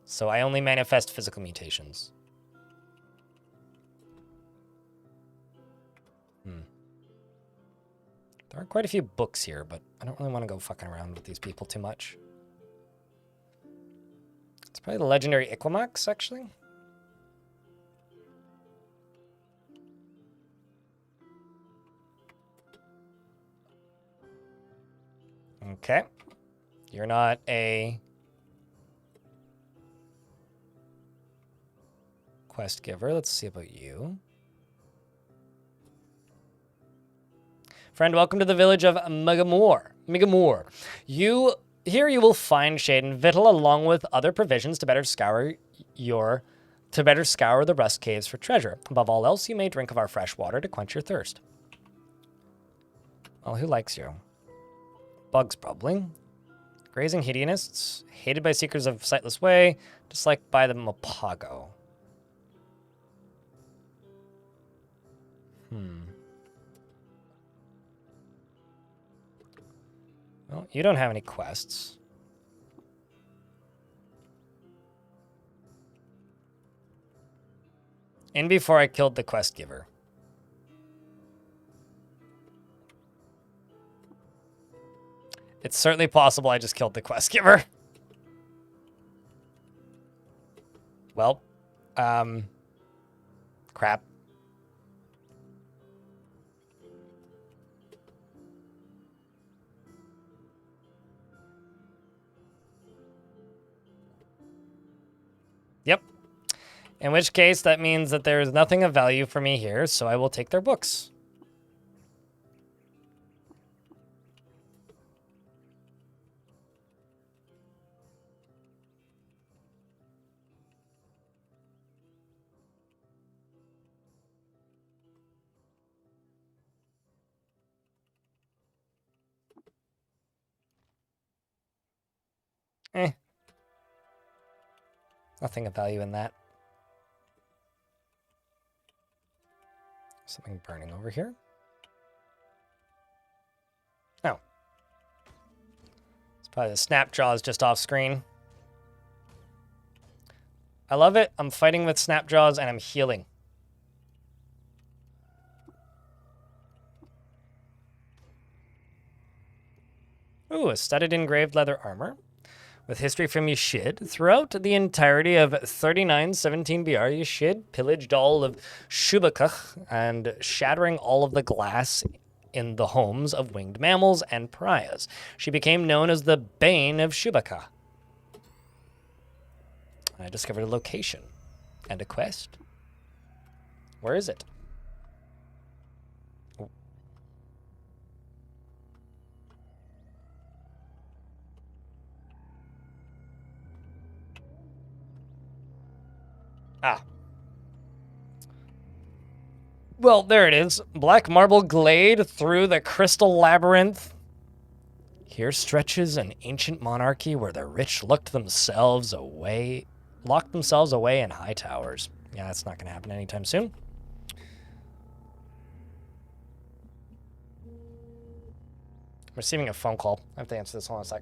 So I only manifest physical mutations. There are quite a few books here, but I don't really want to go fucking around with these people too much. It's probably the legendary Iquimax, actually. Okay. You're not a quest giver. Let's see about you. Friend, welcome to the village of Megamore. Here you will find shade and victual along with other provisions to better scour the rust caves for treasure. Above all else, you may drink of our fresh water to quench your thirst. Well, who likes you? Bugs, probably. Grazing hedonists, hated by seekers of sightless way, disliked by the Mopago. Well, you don't have any quests. In before I killed the quest giver. It's certainly possible I just killed the quest giver. Well, crap. Yep. In which case, that means that there is nothing of value for me here, so I will take their books. Nothing of value in that. Something burning over here. Oh. It's probably the Snapjaws just off screen. I love it. I'm fighting with Snapjaws and I'm healing. Ooh, a studded engraved leather armor. With history from Yeshid, throughout the entirety of 3917 BR, Yeshid pillaged all of Shubakach and shattering all of the glass in the homes of winged mammals and pariahs. She became known as the Bane of Shubakach. I discovered a location and a quest. Where is it? Ah. Well, there it is. Black marble glade through the crystal labyrinth Here stretches an ancient monarchy where the rich locked themselves away in high towers. Yeah, that's not going to happen anytime soon. I'm receiving a phone call. I have to answer this. Hold on a sec.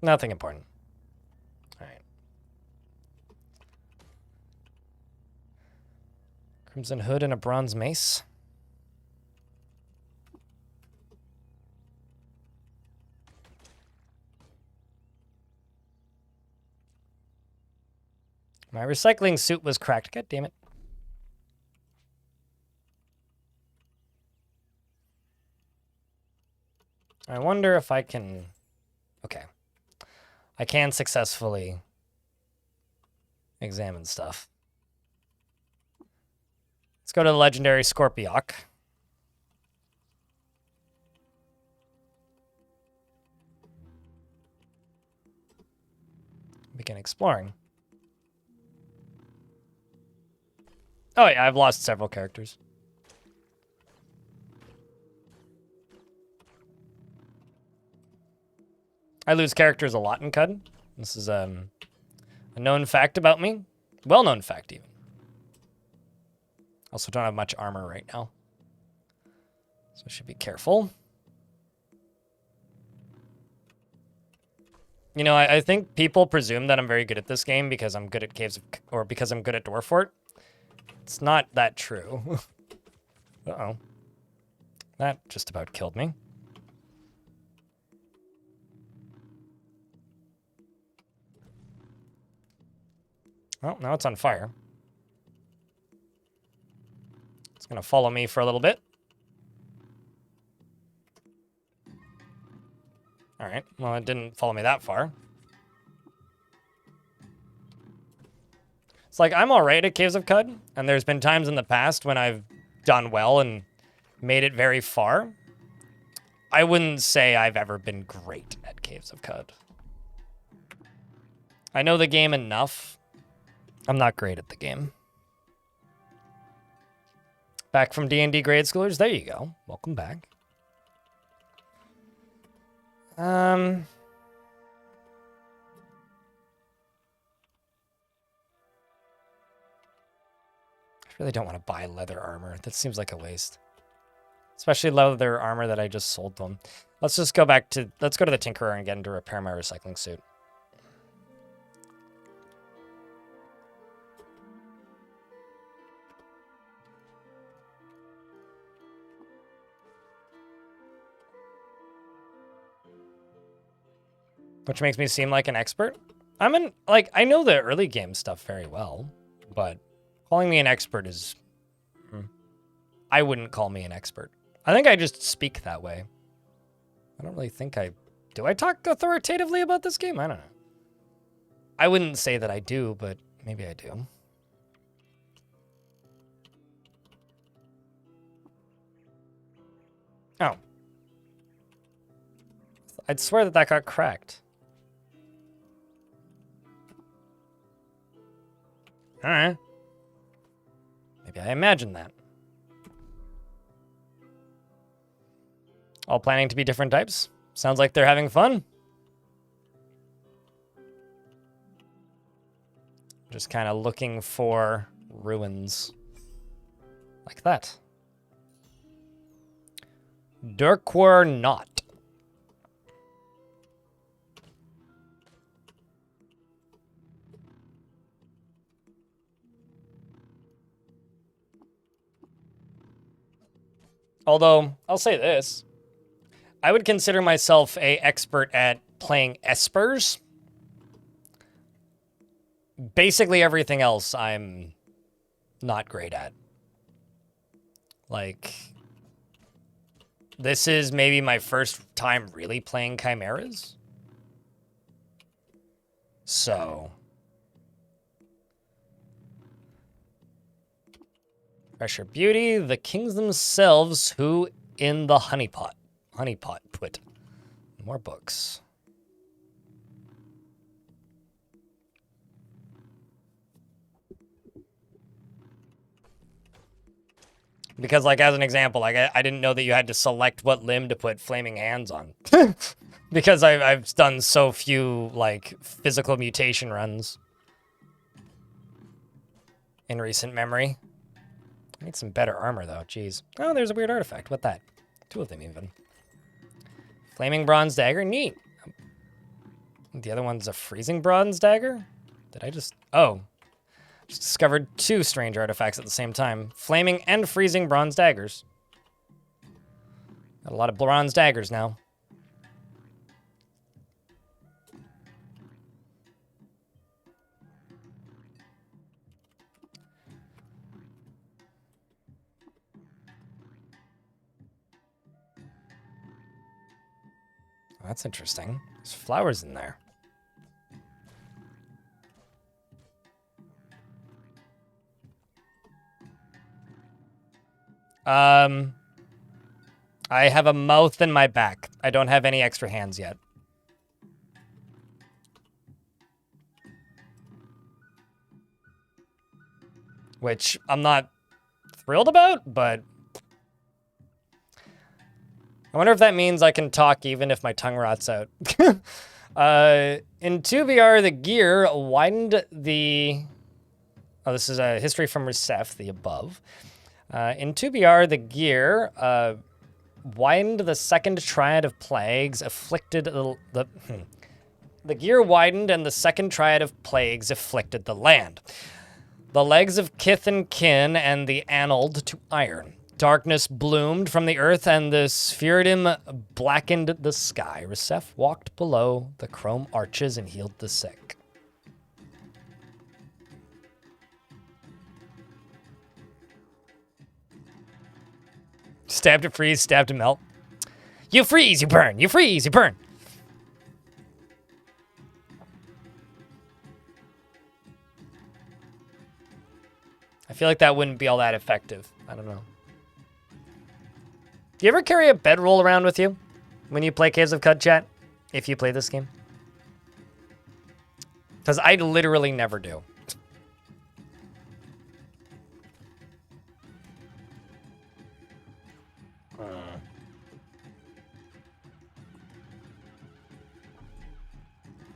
Nothing important. All right. Crimson Hood and a bronze mace. My recycling suit was cracked. God damn it. I wonder if I can... Okay. I can successfully examine stuff. Let's go to the legendary Scorpioch. Begin exploring. Oh yeah, I've lost several characters. I lose characters a lot in CUD. This is a known fact about me. Well-known fact, even. Also don't have much armor right now. So I should be careful. You know, I think people presume that I'm very good at this game because I'm good at Caves of... or because I'm good at Dwarf Fort. It's not that true. Uh-oh. That just about killed me. Well, now it's on fire. It's going to follow me for a little bit. All right. Well, it didn't follow me that far. It's like, I'm all right at Caves of Cud, and there's been times in the past when I've done well and made it very far. I wouldn't say I've ever been great at Caves of Cud. I know the game enough. I'm not great at the game. Back from D&D grade schoolers. There you go. Welcome back. I really don't want to buy leather armor. That seems like a waste. Especially leather armor that I just sold them. Let's just go back to... Let's go to the Tinkerer again to repair my recycling suit. Which makes me seem like an expert. I know the early game stuff very well, but calling me an expert is... I wouldn't call me an expert. I think I just speak that way. I don't really think I... Do I talk authoritatively about this game? I don't know. I wouldn't say that I do, but maybe I do. Oh. I'd swear that got cracked. Alright. Maybe I imagined that. All planning to be different types? Sounds like they're having fun. Just kind of looking for ruins. Like that. Durkwar Knot. Although, I'll say this. I would consider myself an expert at playing espers. Basically everything else I'm not great at. Like, this is maybe my first time really playing chimeras. So. Pressure Beauty, the kings themselves, who in the honeypot. Honeypot put. More books. Because, like, as an example, like, I didn't know that you had to select what limb to put Flaming Hands on. Because I've done so few, like, physical mutation runs in recent memory. I need some better armor, though. Jeez. Oh, there's a weird artifact. What that? 2 of them, even. Flaming Bronze Dagger? Neat. The other one's a Freezing Bronze Dagger? Did I just... Oh. Just discovered 2 strange artifacts at the same time. Flaming and Freezing Bronze Daggers. Got a lot of bronze daggers now. That's interesting. There's flowers in there. I have a mouth in my back. I don't have any extra hands yet. Which I'm not thrilled about, but I wonder if that means I can talk even if my tongue rots out. In 2VR, the gear widened the... Oh, this is a history from Recef, the above. In 2VR, the gear widened the second triad of plagues, afflicted the gear widened and the second triad of plagues afflicted the land. The legs of kith and kin and the annulled to iron. Darkness bloomed from the earth and the spheroidum blackened the sky. Recef walked below the chrome arches and healed the sick. Stab to freeze, stab to melt. You freeze, you burn. You freeze, you burn. I feel like that wouldn't be all that effective. I don't know. Do you ever carry a bedroll around with you when you play Caves of Qud, chat? If you play this game? Because I literally never do.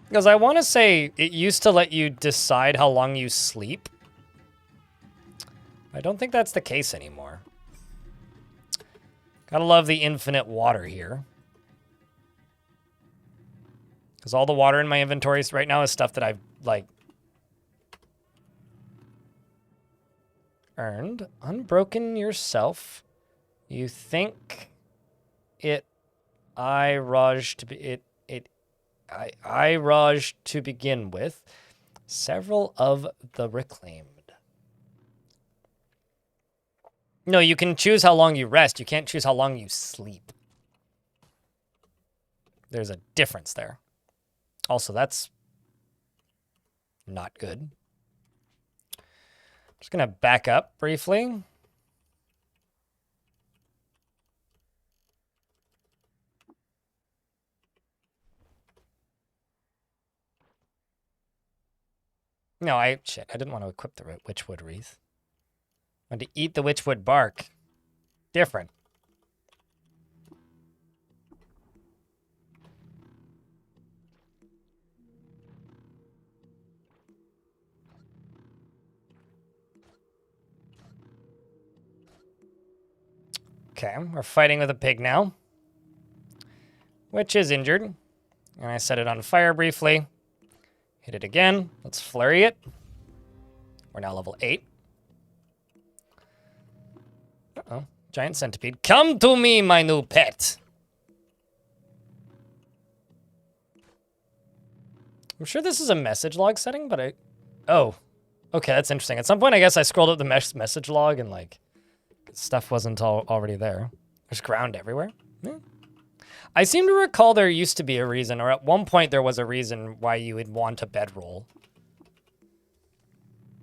Because I want to say it used to let you decide how long you sleep. I don't think that's the case anymore. Gotta love the infinite water here. Because all the water in my inventories right now is stuff that I've, like, earned. Unbroken yourself. You think it Raj to be I Raj to begin with. Several of the reclaimed. No, you can choose how long you rest. You can't choose how long you sleep. There's a difference there. Also, that's not good. Just gonna back up briefly. No, I didn't want to equip the Witchwood Wreath. I wanted to eat the Witchwood bark. Different. Okay, we're fighting with a pig now. Which is injured. And I set it on fire briefly. Hit it again. Let's flurry it. We're now level 8. Uh-oh. Giant centipede. Come to me, my new pet. I'm sure this is a message log setting, but oh. Okay, that's interesting. At some point, I guess I scrolled up the message log and, like, stuff wasn't already there. There's ground everywhere. Yeah. I seem to recall there used to be a reason, or at one point there was a reason why you would want a bedroll.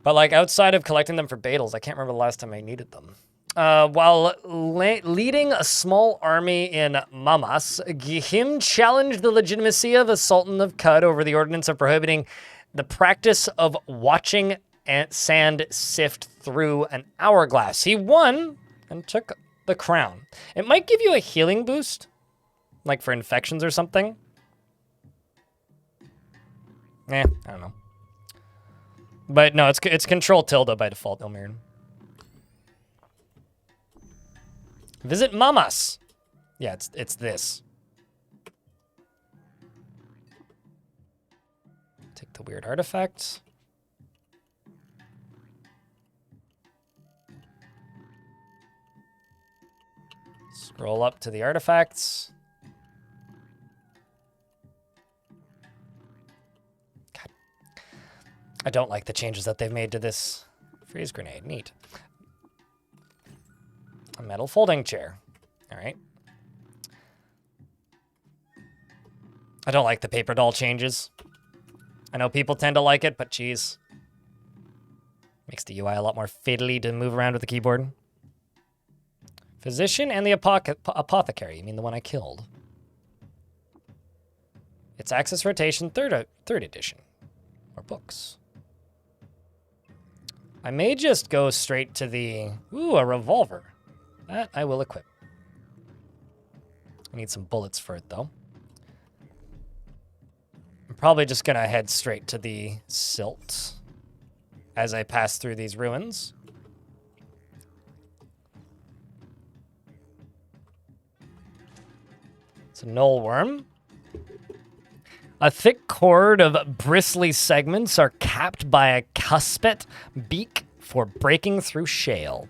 But like outside of collecting them for Beetles, I can't remember the last time I needed them. While leading a small army in Mamas, Gihim challenged the legitimacy of the Sultan of Qud over the ordinance of prohibiting the practice of watching sand sift through an hourglass. He won and took the crown. It might give you a healing boost, like for infections or something. I don't know. But no, it's control tilde by default, Ilmirn. Visit Mamas. Yeah, it's this. Take the weird artifacts. Scroll up to the artifacts. God. I don't like the changes that they've made to this freeze grenade. Neat. A metal folding chair. All right. I don't like the paper doll changes. I know people tend to like it, but geez. Makes the UI a lot more fiddly to move around with the keyboard. Physician and the Apothecary. You mean the one I killed? It's Axis Rotation third edition. Or books. I may just go straight to the... Ooh, a revolver. That I will equip. I need some bullets for it, though. I'm probably just going to head straight to the silt as I pass through these ruins. It's a knoll worm. A thick cord of bristly segments are capped by a cuspet beak for breaking through shale.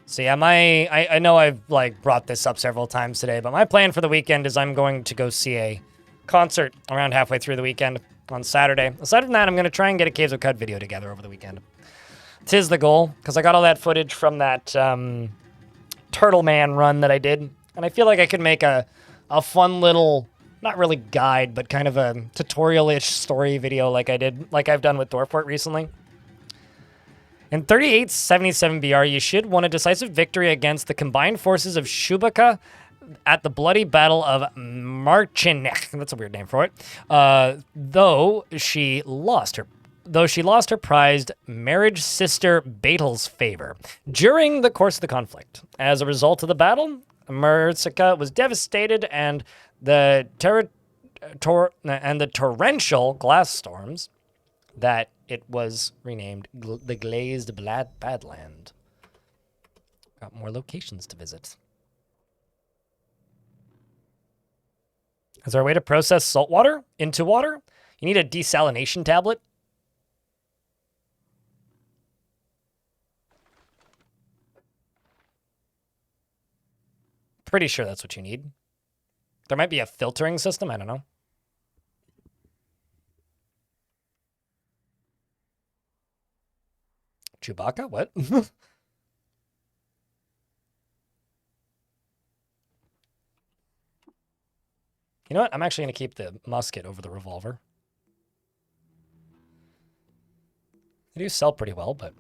So yeah, I know I've like brought this up several times today, but my plan for the weekend is I'm going to go see a concert around halfway through the weekend on Saturday. Aside from that, I'm going to try and get a Caves of Qud video together over the weekend. 'Tis the goal, because I got all that footage from that Turtle Man run that I did, and I feel like I could make a fun little, not really guide, but kind of a tutorial-ish story video like I've done with Thorfort recently. In 3877 BR, you should won a decisive victory against the combined forces of Shubaka at the bloody Battle of Marchinech. That's a weird name for it. Though she lost her prized marriage sister Beetle's favor during the course of the conflict. As a result of the battle, Merzica was devastated, and the torrential glass storms that it was renamed the Glazed Badland. Got more locations to visit. Is there a way to process salt water into water? You need a desalination tablet. Pretty sure that's what you need. There might be a filtering system, I don't know. Chewbacca? What? You know what? I'm actually going to keep the musket over the revolver. They do sell pretty well, but...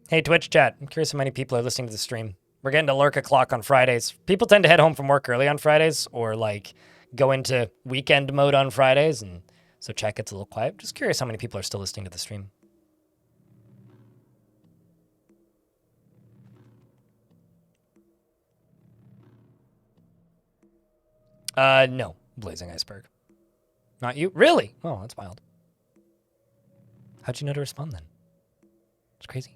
Hey, Twitch chat. I'm curious how many people are listening to the stream. We're getting to lurk o'clock on Fridays. People tend to head home from work early on Fridays, or like go into weekend mode on Fridays, and so chat gets a little quiet. Just curious how many people are still listening to the stream. No. Blazing Iceberg. Not you? Really? Oh, that's wild. How'd you know to respond then? It's crazy.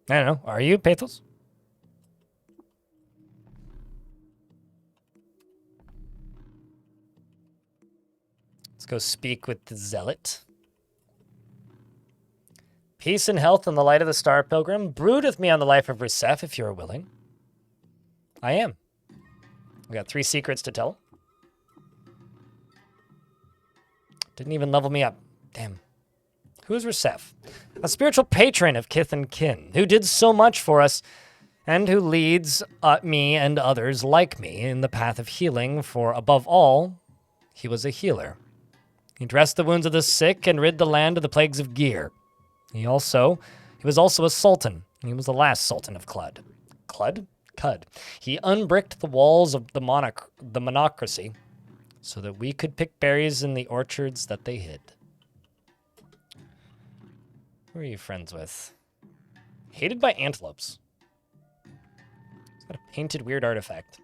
I don't know. Are you, Pathos? Let's go speak with the Zealot. Peace and health in the light of the Star Pilgrim. Brood with me on the life of Rusef, if you are willing. I am. We got 3 secrets to tell. Didn't even level me up. Damn. Who is Rusef? A spiritual patron of kith and kin, who did so much for us, and who leads me and others like me in the path of healing, for above all, he was a healer. He dressed the wounds of the sick and rid the land of the plagues of Gear. He was also a sultan. He was the last sultan of Clud. Cud. He unbricked the walls of the monocracy so that we could pick berries in the orchards that they hid. Who are you friends with? Hated by antelopes. It's got a painted weird artifact.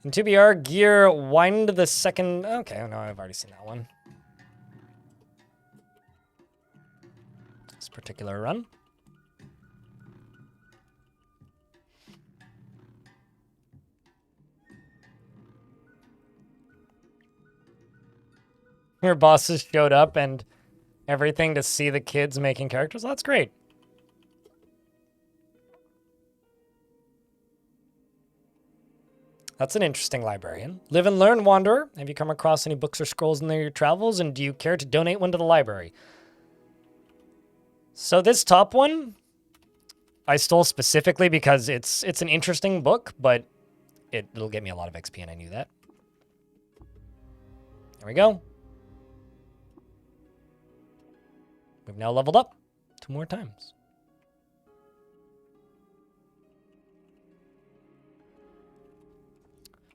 In 2BR, Gear wind the second... Okay, no, I've already seen that one. This particular run. Your bosses showed up and everything to see the kids making characters. Well, that's great. That's an interesting librarian. Live and learn, Wanderer. Have you come across any books or scrolls in your travels, and do you care to donate one to the library? So this top one, I stole specifically because it's an interesting book, but it'll get me a lot of XP, and I knew that. There we go. We've now leveled up 2 more times.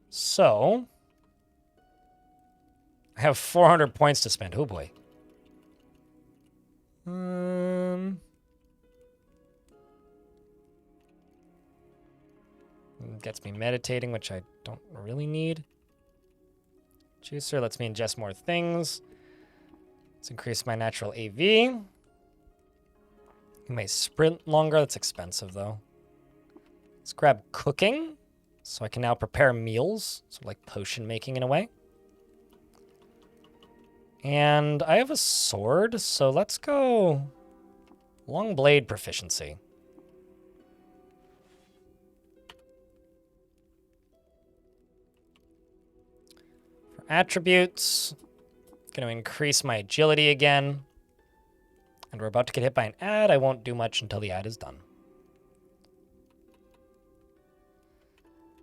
So, I have 400 points to spend. Oh boy. Gets me meditating, which I don't really need. Juicer lets me ingest more things. Let's increase my natural AV. You may sprint longer. That's expensive, though. Let's grab cooking, so I can now prepare meals. So like potion making in a way. And I have a sword, so let's go long blade proficiency. For attributes... Going to increase my agility again. And we're about to get hit by an ad. I won't do much until the ad is done.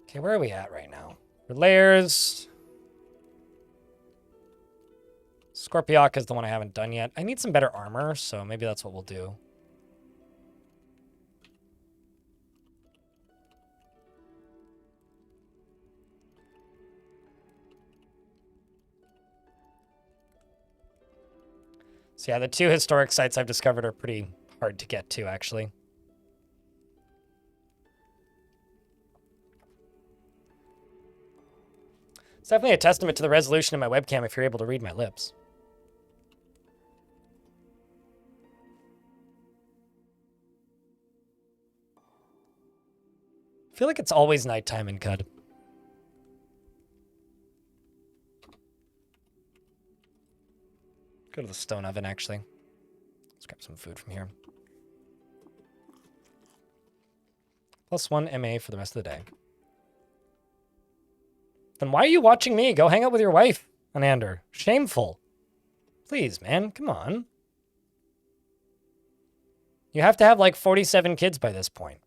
Okay, where are we at right now? For layers. Scorpiok is the one I haven't done yet. I need some better armor, so maybe that's what we'll do. So yeah, the 2 historic sites I've discovered are pretty hard to get to, actually. It's definitely a testament to the resolution in my webcam if you're able to read my lips. I feel like it's always nighttime in Cud. Go to the stone oven, actually. Let's grab some food from here. +1 MA for the rest of the day. Then why are you watching me? Go hang out with your wife, Anander. Shameful. Please, man, come on. You have to have like 47 kids by this point.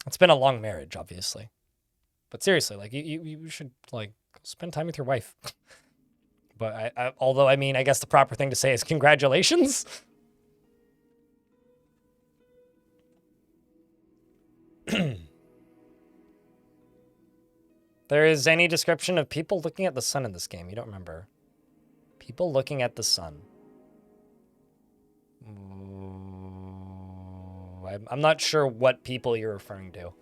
It's been a long marriage, obviously. But seriously, like, you should, like, spend time with your wife. But although, I mean, I guess the proper thing to say is congratulations. There is any description of people looking at the sun in this game. You don't remember. People looking at the sun. I'm not sure what people you're referring to.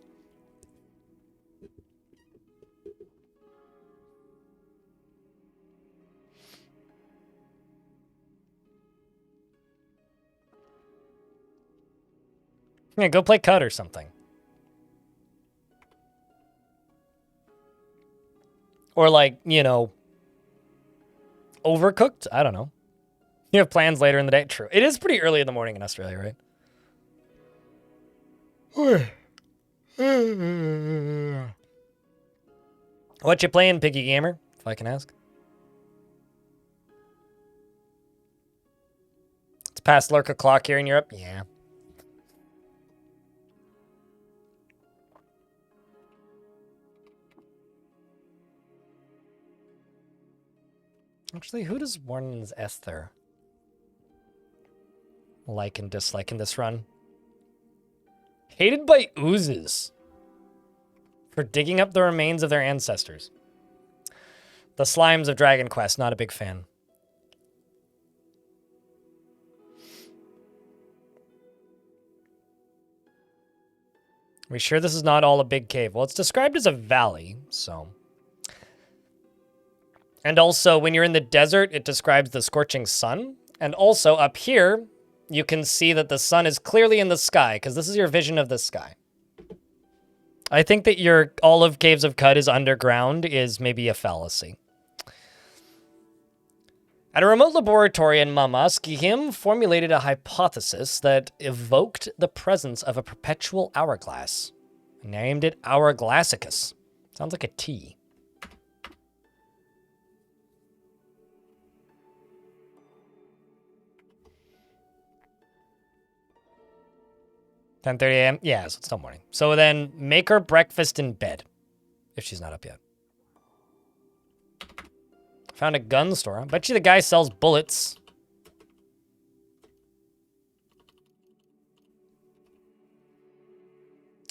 Yeah, go play Cud or something. Or like, you know, Overcooked? I don't know. You have plans later in the day? True. It is pretty early in the morning in Australia, right? What you playing, Piggy Gamer? if I can ask. It's past lurk o'clock here in Europe. Yeah. Actually, who does Warren's Esther like and dislike in this run? Hated by oozes for digging up the remains of their ancestors. The slimes of Dragon Quest, not a big fan. Are we sure this is not all a big cave? Well, it's described as a valley, so. And also, when you're in the desert, it describes the scorching sun. And also, up here, you can see that the sun is clearly in the sky, because this is your vision of the sky. I think that your all of Caves of Qud is underground is maybe a fallacy. At a remote laboratory in Mamas, Gihim formulated a hypothesis that evoked the presence of a perpetual hourglass. Named it Hourglassicus. Sounds like a tea. (10:30 a.m.) Yeah, so it's still morning. So then make her breakfast in bed, if she's not up yet. Found a gun store. I bet you the guy sells bullets.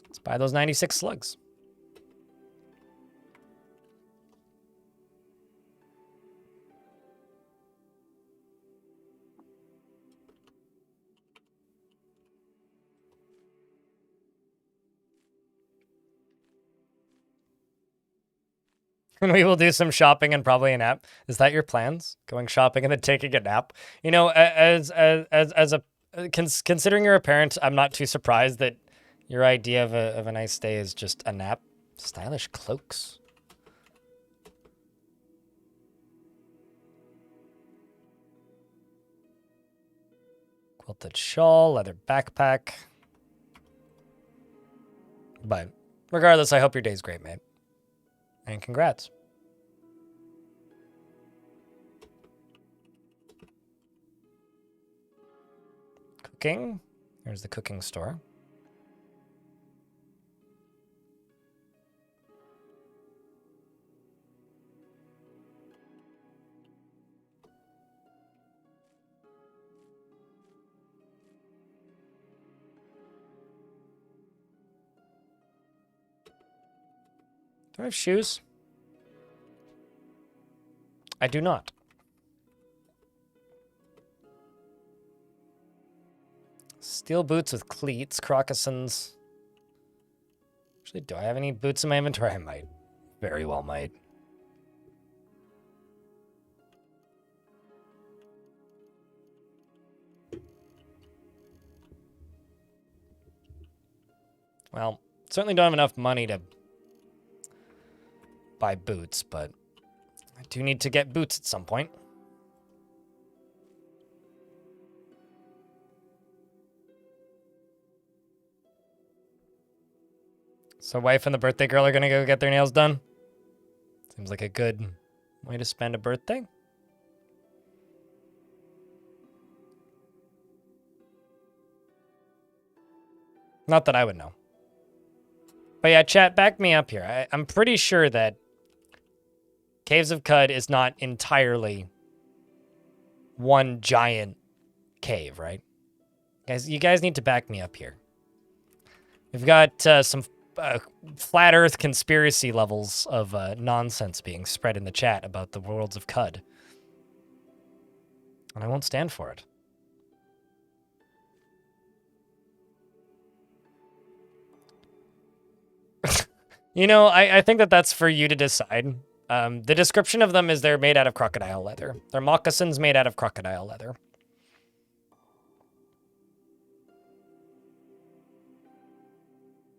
Let's buy those 96 slugs. And we will do some shopping and probably a nap. Is that your plans? Going shopping and then taking a nap? You know, considering you're a parent, I'm not too surprised that your idea of a nice day is just a nap. Stylish cloaks. Quilted shawl, leather backpack. But regardless, I hope your day's great, mate. And congrats. Cooking. Here's the cooking store. Do I have shoes? I do not. Steel boots with cleats, crocassins. Actually, do I have any boots in my inventory? I might. Very well might. Well, certainly don't have enough money to buy boots, but I do need to get boots at some point. So wife and the birthday girl are gonna go get their nails done? Seems like a good way to spend a birthday. Not that I would know. But yeah, chat, back me up here. I'm pretty sure that Caves of Qud is not entirely one giant cave, right? Guys, you guys need to back me up here. We've got some flat Earth conspiracy levels of nonsense being spread in the chat about the worlds of Qud. And I won't stand for it. You know, I think that that's for you to decide. The description of them is they're made out of crocodile leather. They're moccasins made out of crocodile leather.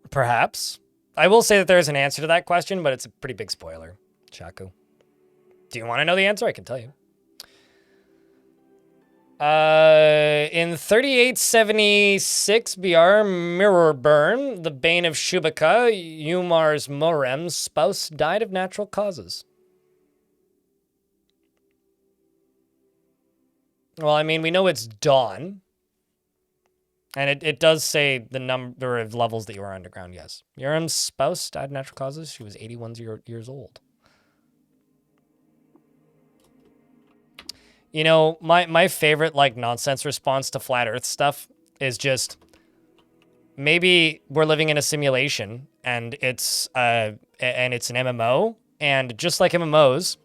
Perhaps. I will say that there is an answer to that question, but it's a pretty big spoiler, Chaku. Do you want to know the answer? I can tell you. In 3876 BR Mirrorburn, the Bane of Shubaka, Umar's Morem's spouse died of natural causes. Well, I mean, we know it's dawn. And it does say the number of levels that you are underground, yes. Urim's spouse died of natural causes. She was 81 years old. You know, my favorite, like, nonsense response to flat earth stuff is just, maybe we're living in a simulation, and it's an MMO, and just like MMOs,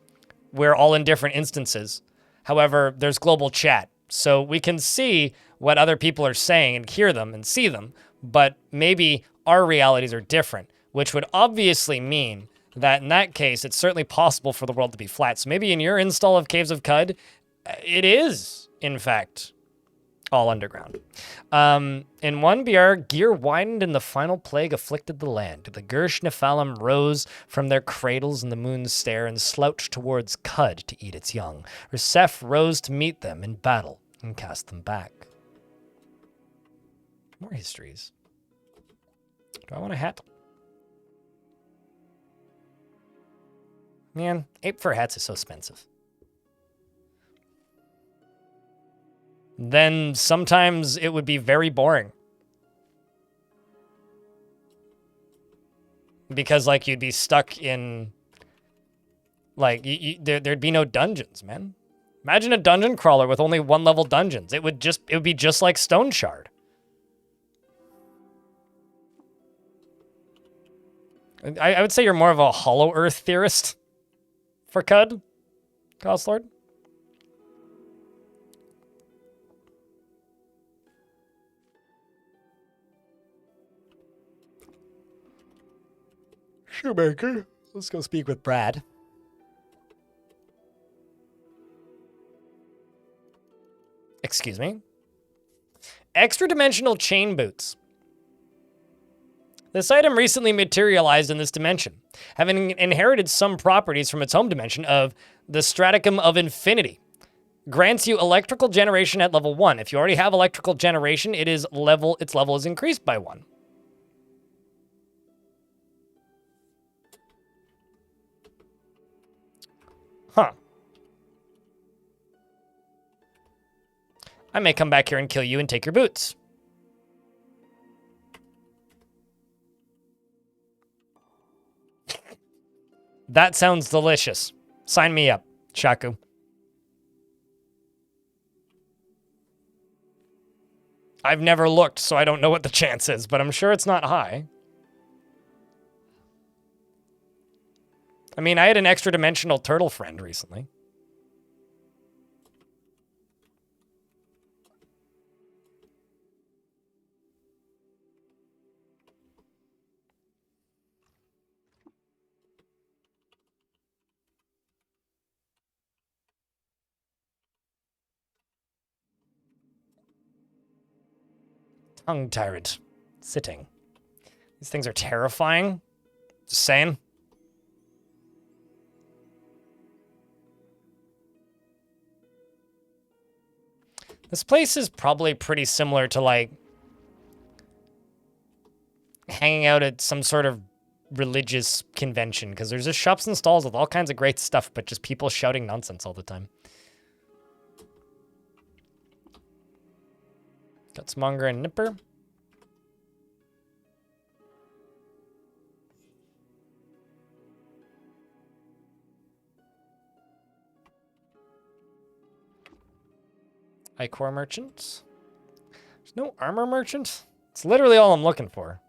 we're all in different instances. However, there's global chat, so we can see what other people are saying and hear them and see them, but maybe our realities are different, which would obviously mean that in that case, it's certainly possible for the world to be flat. So maybe in your install of Caves of Qud, it is, in fact, all underground. In 1BR, gear widened and the final plague afflicted the land. The Gersh Nephalim rose from their cradles in the moon's stare and slouched towards Qud to eat its young. Ursef rose to meet them in battle and cast them back. More histories. Do I want a hat? Man, ape fur hats is so expensive. Then sometimes it would be very boring. Because, like, you'd be stuck in... Like, there'd be no dungeons, man. Imagine a dungeon crawler with only one-level dungeons. It would be just like Stone Shard. I would say you're more of a Hollow Earth theorist for Qud, Costlord. Shoemaker. Let's go speak with Brad. Excuse me. Extra-dimensional chain boots. This item recently materialized in this dimension, having inherited some properties from its home dimension of the Straticum of Infinity. Grants you electrical generation at level 1. If you already have electrical generation, its level is increased by 1. Huh. I may come back here and kill you and take your boots. That sounds delicious. Sign me up, Shaku. I've never looked, so I don't know what the chance is, but I'm sure it's not high. I mean, I had an extra-dimensional turtle friend recently. Tongue tyrant. Sitting. These things are terrifying. Just saying. This place is probably pretty similar to, like, hanging out at some sort of religious convention, because there's just shops and stalls with all kinds of great stuff, but just people shouting nonsense all the time. Gutsmonger and Nipper. Ichor merchant. There's no armor merchant? It's literally all I'm looking for.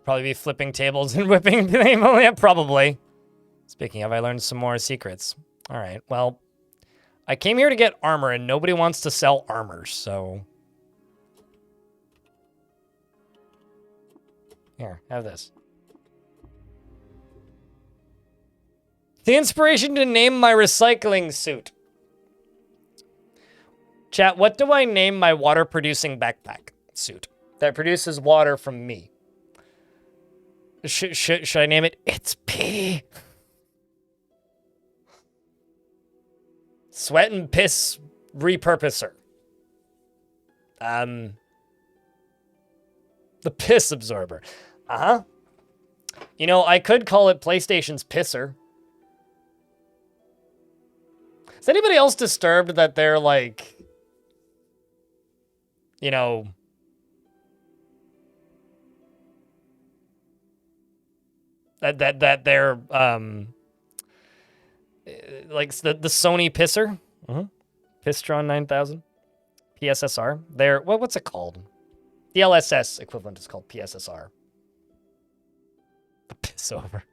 Probably be flipping tables and whipping people. Yeah, probably. Speaking of, I learned some more secrets. All right, well, I came here to get armor, and nobody wants to sell armor, so... Here, have this. The inspiration to name my recycling suit. Chat, what do I name my water-producing backpack suit that produces water from me? Should I name it It's Pee? Sweat and Piss Repurposer. The Piss Absorber. Uh-huh. You know, I could call it PlayStation's pisser. Is anybody else disturbed that they're like, you know, that they're like the Sony pisser? Pistron 9000, PSSR. They're what's it called? The LSS equivalent is called PSSR. The piss over.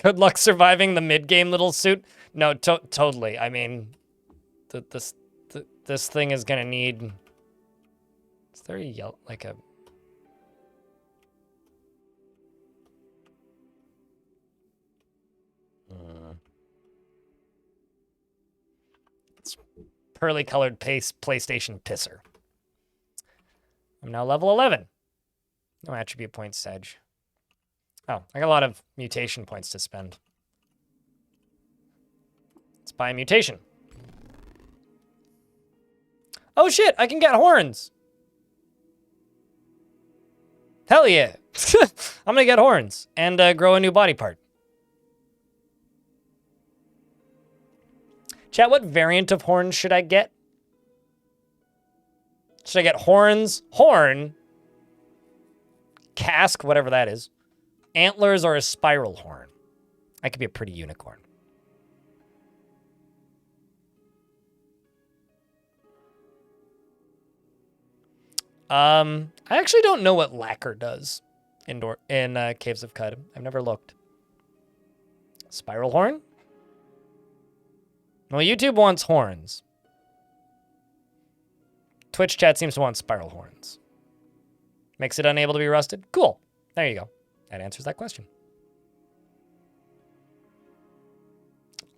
Good luck surviving the mid-game little suit. No, totally. I mean, this thing is gonna need. Is there a yellow like a? It's pearly colored PlayStation pisser. I'm now level 11. No attribute points, Sedge. Oh, I got a lot of mutation points to spend. Let's buy a mutation. Oh shit, I can get horns. Hell yeah. I'm gonna get horns and grow a new body part. Chat, what variant of horns should I get? Should I get horns, horn, casque, whatever that is, antlers, or a spiral horn? I could be a pretty unicorn. I actually don't know what lacquer does in Caves of Qud. I've never looked. Spiral horn? Well, YouTube wants horns. Twitch chat seems to want spiral horns. Makes it unable to be rusted? Cool. There you go. That answers that question.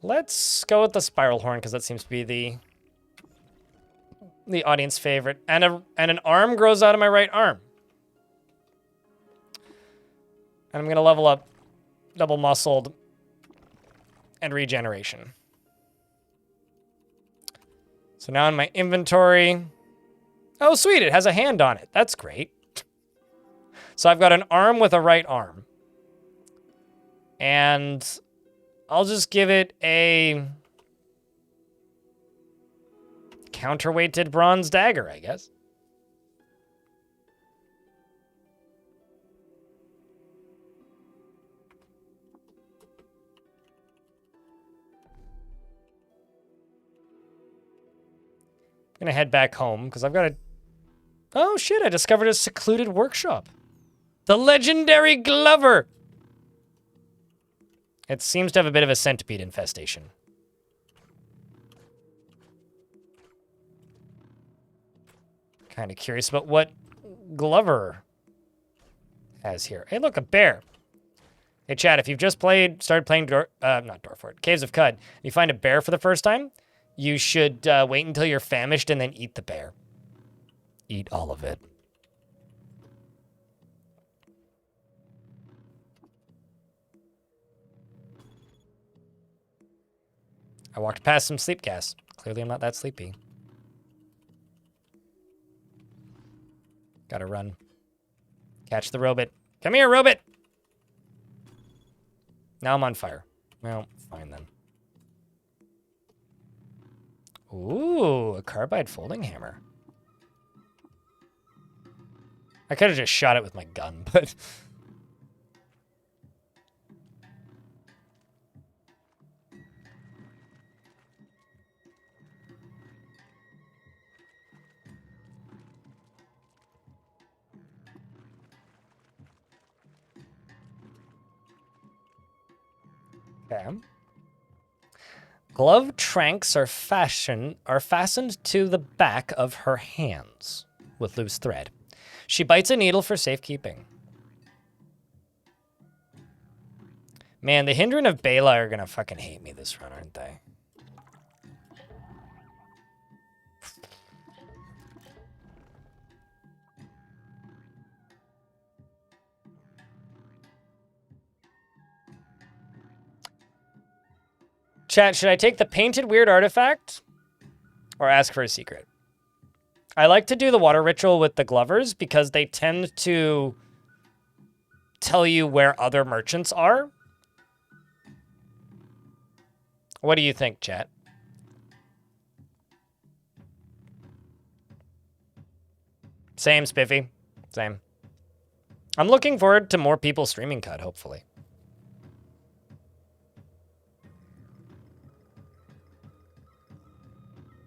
Let's go with the spiral horn because that seems to be the audience favorite. And an arm grows out of my right arm. And I'm going to level up double muscled and regeneration. So now in my inventory, oh sweet, it has a hand on it. That's great. So I've got an arm with a right arm. And I'll just give it a counterweighted bronze dagger, I guess. I'm gonna head back home because I've got a... Oh shit, I discovered a secluded workshop. The legendary Glover! It seems to have a bit of a centipede infestation. Kind of curious about what Glover has here. Hey, look, a bear. Hey, chat, if you've just started playing not Dwarfort, Caves of Qud, and you find a bear for the first time, you should wait until you're famished and then eat the bear. Eat all of it. I walked past some sleep gas. Clearly I'm not that sleepy. Gotta run. Catch the robot. Come here, robot! Now I'm on fire. Well, fine then. Ooh, a carbide folding hammer. I could have just shot it with my gun, but... Okay. Glove tranks are fastened to the back of her hands with loose thread. She bites a needle for safekeeping. Man, the Hindran of Bela are gonna fucking hate me this run, aren't they? Chat, should I take the painted weird artifact or ask for a secret? I like to do the water ritual with the Glovers because they tend to tell you where other merchants are. What do you think, chat? Same, Spiffy. Same. I'm looking forward to more people streaming CUD, hopefully.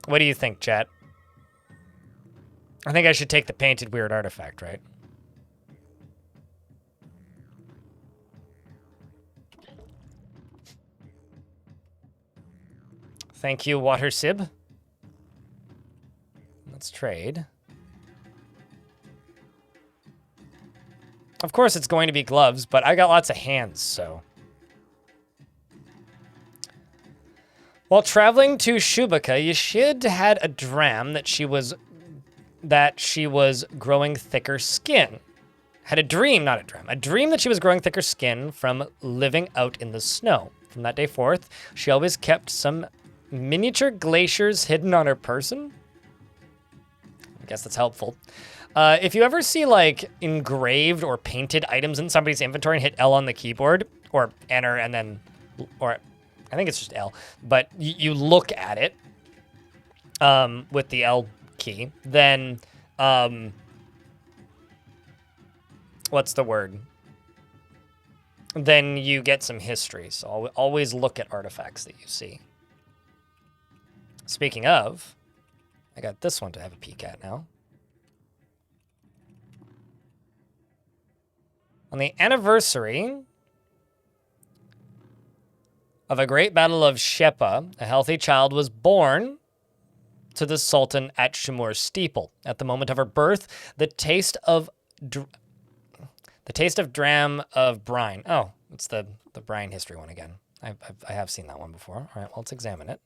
What do you think, chat? I think I should take the painted weird artifact, right? Thank you, Water Sib. Let's trade. Of course it's going to be gloves, but I got lots of hands, so. While traveling to Shubaka, Yashid had a dram that she was growing thicker skin. Had a dream, not a dram, a dream that she was growing thicker skin from living out in the snow. From that day forth, she always kept some miniature glaciers hidden on her person. I guess that's helpful. If you ever see like engraved or painted items in somebody's inventory and hit L on the keyboard, or enter and then, or I think it's just L, but you look at it with the L key, then what's the word? Then you get some history. So always look at artifacts that you see. Speaking of, I got this one to have a peek at now. On the anniversary of a great battle of Shepa, a healthy child was born to the Sultan at Shumur's steeple. At the moment of her birth, the taste of dram of brine. Oh, it's the brine history one again. I have seen that one before. All right, well, let's examine it.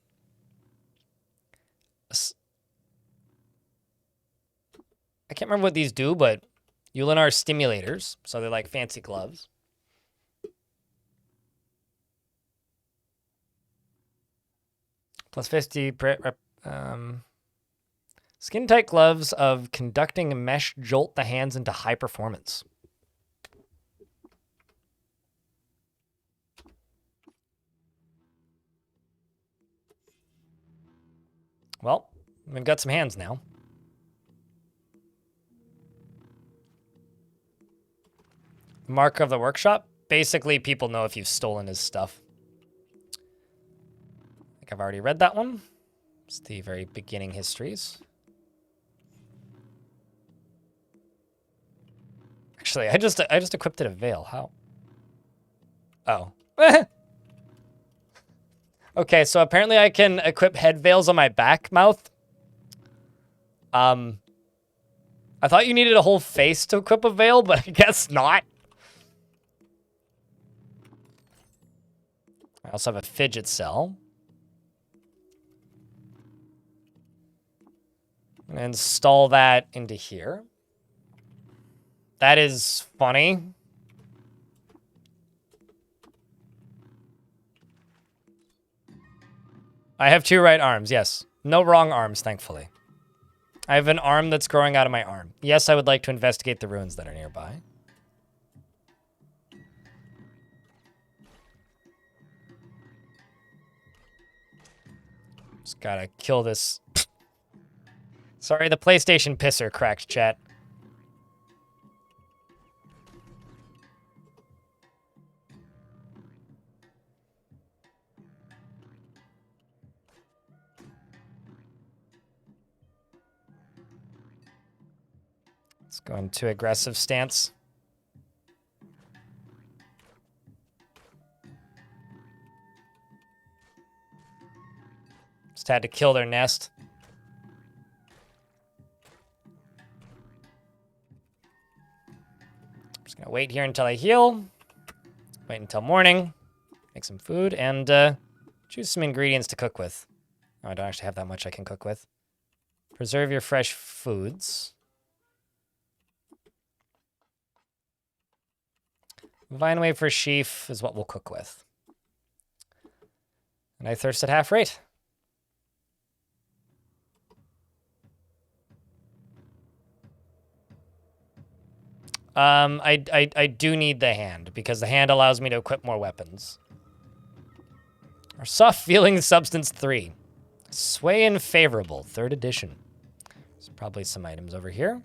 I can't remember what these do, but Ulinar stimulators, so they're like fancy gloves. Plus 50 skin-tight gloves of conducting mesh jolt the hands into high performance. Well, we've got some hands now. Mark of the workshop. Basically, people know if you've stolen his stuff. I think I've already read that one. It's the very beginning histories. Actually, I just equipped it a veil. How? Oh. Okay, so apparently I can equip head veils on my back mouth. I thought you needed a whole face to equip a veil, but I guess not. I also have a fidget cell. I'm gonna install that into here. That is funny. I have 2 right arms, yes. No wrong arms, thankfully. I have an arm that's growing out of my arm. Yes, I would like to investigate the ruins that are nearby. Just gotta kill this. Sorry, the PlayStation pisser cracked, chat. Let's go into aggressive stance. Just had to kill their nest. Just gonna wait here until I heal. Wait until morning. Make some food and choose some ingredients to cook with. Oh, I don't actually have that much I can cook with. Preserve your fresh foods. Vine wafer sheaf is what we'll cook with. And I thirst at half rate. I do need the hand, because the hand allows me to equip more weapons. Our Soft Feeling Substance 3. Sway and Favorable, 3rd edition. There's probably some items over here.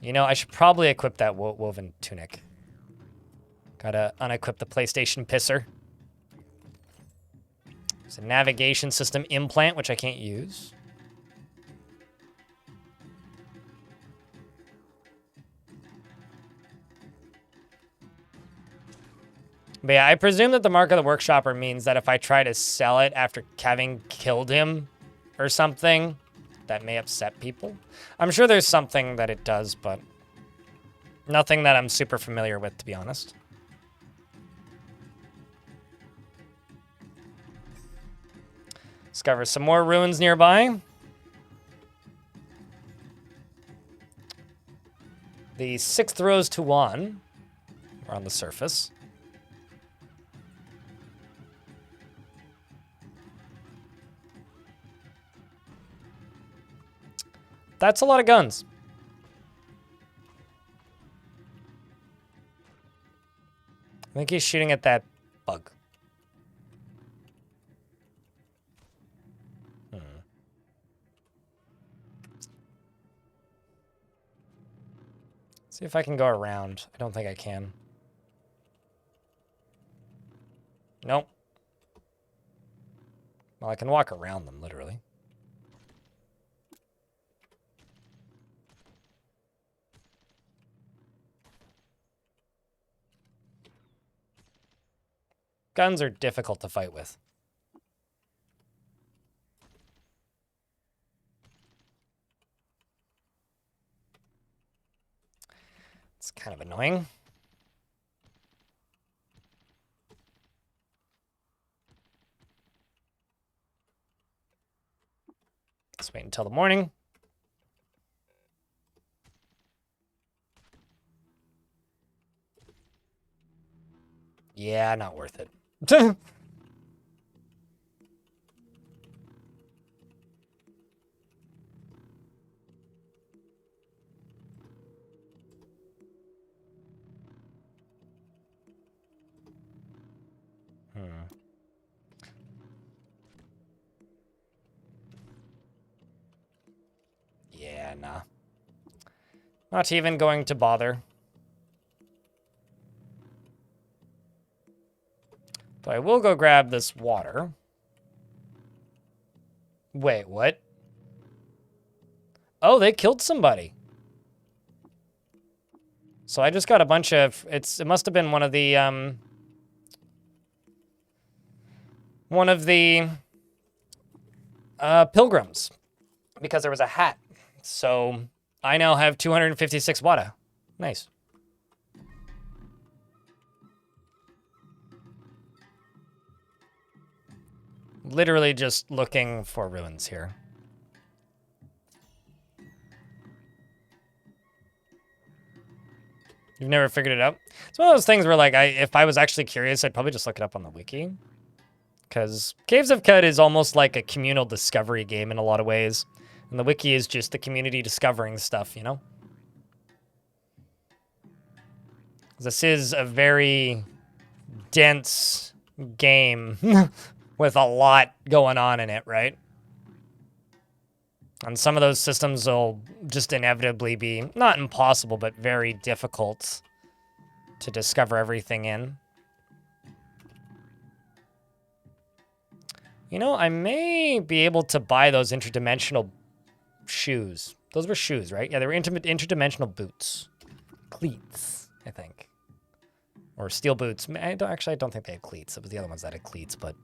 You know, I should probably equip that woven tunic. Gotta unequip the PlayStation pisser. There's a navigation system implant, which I can't use. But yeah, I presume that the Mark of the Workshopper means that if I try to sell it after having killed him or something, that may upset people. I'm sure there's something that it does, but nothing that I'm super familiar with, to be honest. Discover some more ruins nearby. The 6th Rose Tuan are on the surface. That's a lot of guns. I think he's shooting at that bug. See if I can go around. I don't think I can. Nope. Well, I can walk around them, literally. Guns are difficult to fight with. It's kind of annoying. Let's wait until the morning. Yeah, not worth it. Yeah, nah. Not even going to bother. But I will go grab this water. Wait, what? Oh, they killed somebody. So I just got a bunch of... It must have been one of the pilgrims. Because there was a hat. So I now have 256 wada. Nice. Literally just looking for ruins here. You've never figured it out? It's one of those things where, like, if I was actually curious, I'd probably just look it up on the wiki. Because Caves of Qud is almost like a communal discovery game in a lot of ways. And the wiki is just the community discovering stuff, you know? This is a very dense game with a lot going on in it, right? And some of those systems will just inevitably be, not impossible, but very difficult to discover everything in. You know, I may be able to buy those interdimensional shoes. Those were shoes, right? Yeah, they were interdimensional boots. Cleats, I think. Or steel boots. I don't think they had cleats. It was the other ones that had cleats, but...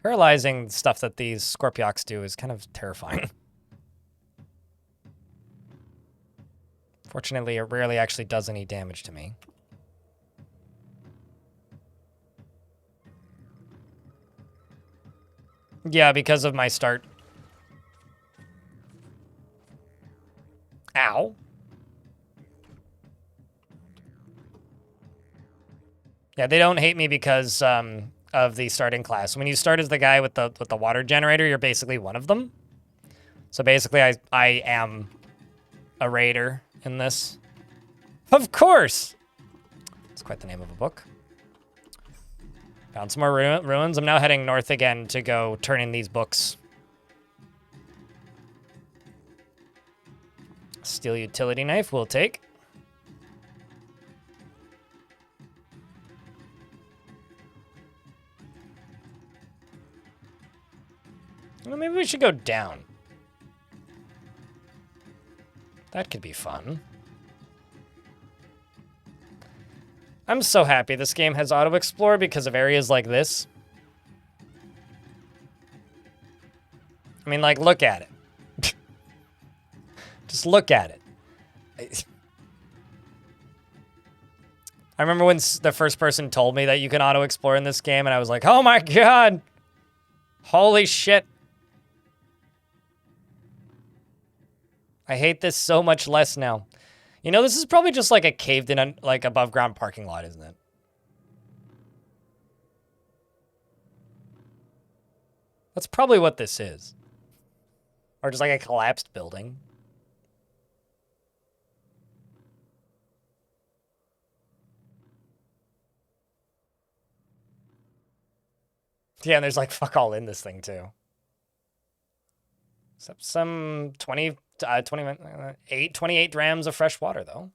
Paralyzing stuff that these Scorpiox do is kind of terrifying. Fortunately, it rarely actually does any damage to me. Yeah, because of my start. Ow. Yeah, they don't hate me because of the starting class. When you start as the guy with the water generator, you're basically one of them. So basically, I am a raider in this. Of course! It's quite the name of a book. Found some more ruins. I'm now heading north again to go turn in these books. Steel utility knife we'll take. Well, maybe we should go down. That could be fun. I'm so happy this game has auto-explore because of areas like this. I mean, like, look at it. Just look at it. I remember when the first person told me that you can auto-explore in this game, and I was like, oh my god! Holy shit. I hate this so much less now. You know, this is probably just like a caved-in, like, above-ground parking lot, isn't it? That's probably what this is. Or just like a collapsed building. Yeah, and there's like fuck all in this thing too. Except some 28 drams of fresh water though.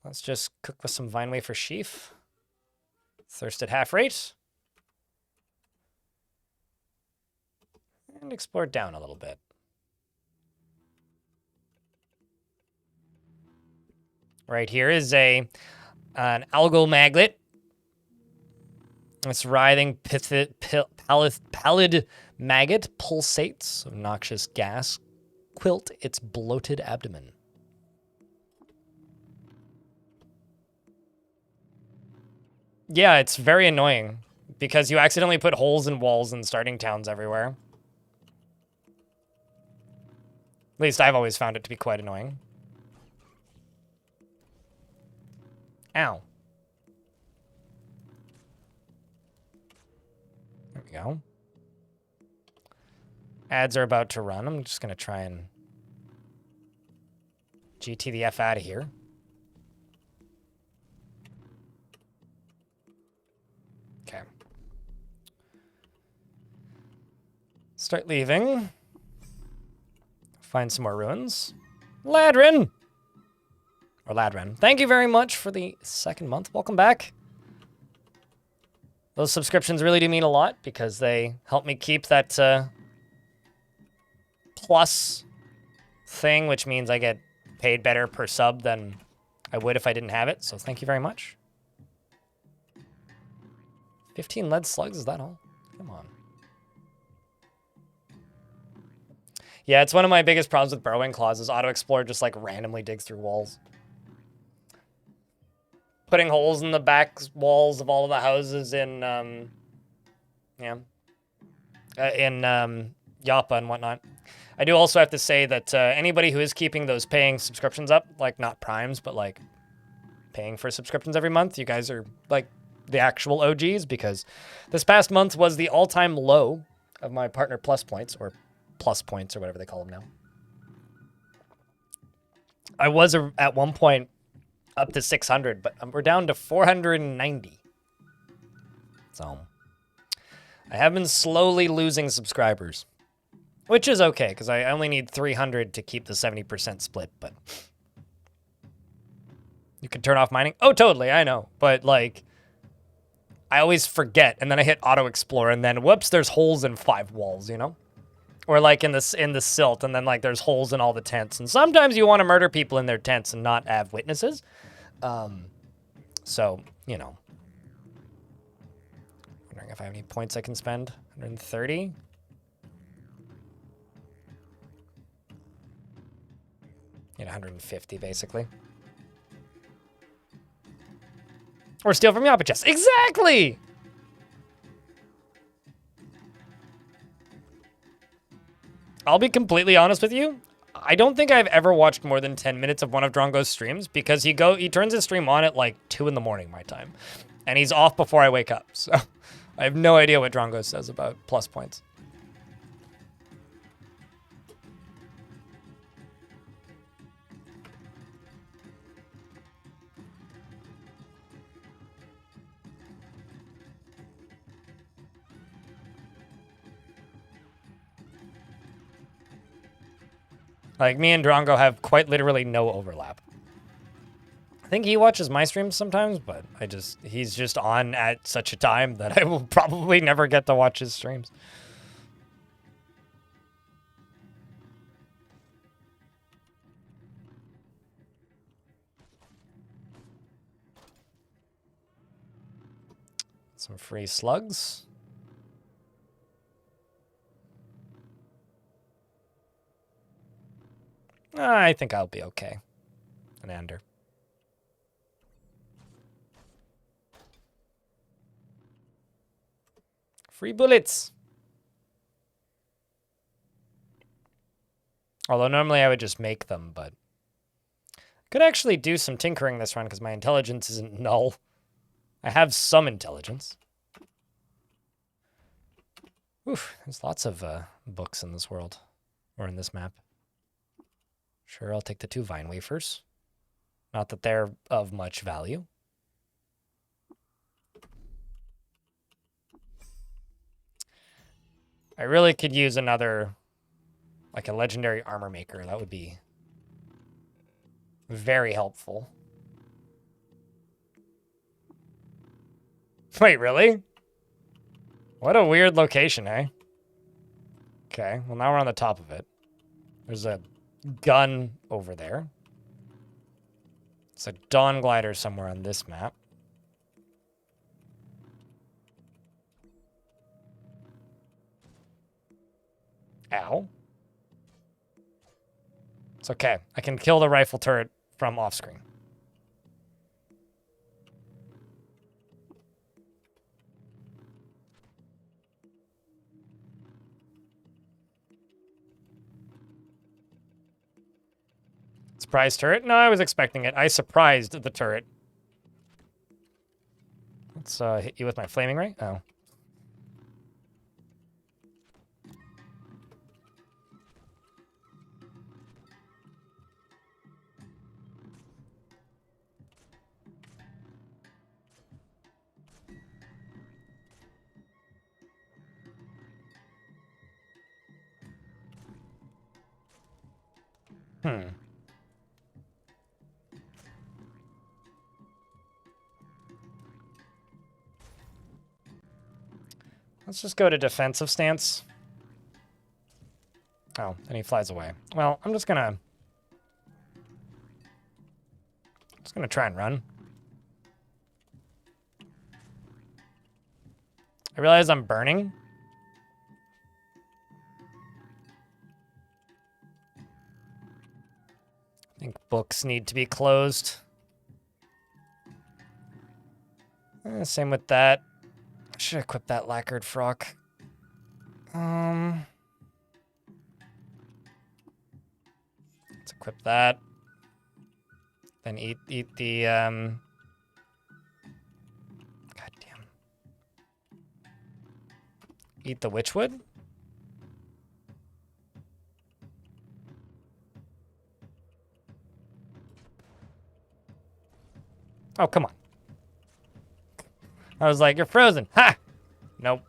Let's just cook with some vine wafer sheaf. Thirst at half rate. And explore down a little bit. Right here is an algal maglet. This writhing pallid maggot pulsates of noxious gas quilt its bloated abdomen. Yeah, it's very annoying because you accidentally put holes in walls in starting towns everywhere. At least I've always found it to be quite annoying. Ow. There we go. Ads are about to run. I'm just going to try and GT the F out of here. Okay. Start leaving. Find some more ruins. Ladrin! Or Ladrin. Thank you very much for the second month. Welcome back. Those subscriptions really do mean a lot because they help me keep that plus thing, which means I get paid better per sub than I would if I didn't have it. So thank you very much. 15 lead slugs, is that all? Come on. Yeah, it's one of my biggest problems with burrowing claws is auto-explore just like randomly digs through walls. Putting holes in the back walls of all of the houses in, Yappa and whatnot. I do also have to say that anybody who is keeping those paying subscriptions up, like not primes, but like paying for subscriptions every month, you guys are like the actual OGs because this past month was the all-time low of my partner plus points or plus points or whatever they call them now. I was at one point up to 600, but we're down to 490. So I have been slowly losing subscribers, which is okay because I only need 300 to keep the 70% split, but you can turn off mining. Oh, totally. I know. But like, I always forget and then I hit auto explore and then whoops, there's holes in 5 walls, you know? Or like in the silt, and then like there's holes in all the tents. And sometimes you want to murder people in their tents and not have witnesses. So, you know. Wondering if I have any points I can spend. 130. Need 150 basically. Or steal from Yappa chest. Exactly! I'll be completely honest with you. I don't think I've ever watched more than 10 minutes of one of Drongo's streams because he turns his stream on at like 2 in the morning my time. And he's off before I wake up. So I have no idea what Drongo says about plus points. Like, me and Drongo have quite literally no overlap. I think he watches my streams sometimes, but he's just on at such a time that I will probably never get to watch his streams. Some free slugs. I think I'll be okay. An ender. Free bullets. Although normally I would just make them, but I could actually do some tinkering this run because my intelligence isn't null. I have some intelligence. Oof, there's lots of books in this world, or in this map. Sure, I'll take the 2 vine wafers. Not that they're of much value. I really could use another, like a legendary armor maker. That would be very helpful. Wait, really? What a weird location, eh? Okay, well now we're on the top of it. There's a gun over there. It's a Dawn Glider somewhere on this map. Ow. It's okay. I can kill the rifle turret from off screen. Surprise turret? No, I was expecting it. I surprised the turret. Let's hit you with my flaming ray. Oh. Let's just go to defensive stance. Oh, and he flies away. Well, I'm just gonna try and run. I realize I'm burning. I think books need to be closed. Same with that. I should equip that lacquered frock. Let's equip that. Then eat the God damn. Eat the witchwood. Oh, come on. I was like, you're frozen. Ha! Nope.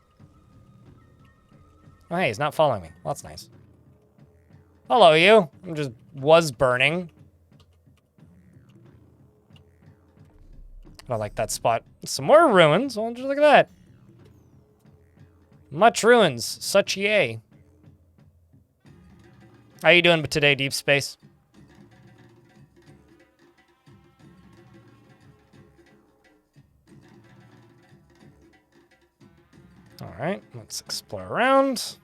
Oh, hey, he's not following me. Well, that's nice. Hello, you. I just was burning. I don't like that spot. Some more ruins. Oh, just look at that. Much ruins. Such yay. How you doing today, Deep Space? All right, let's explore around.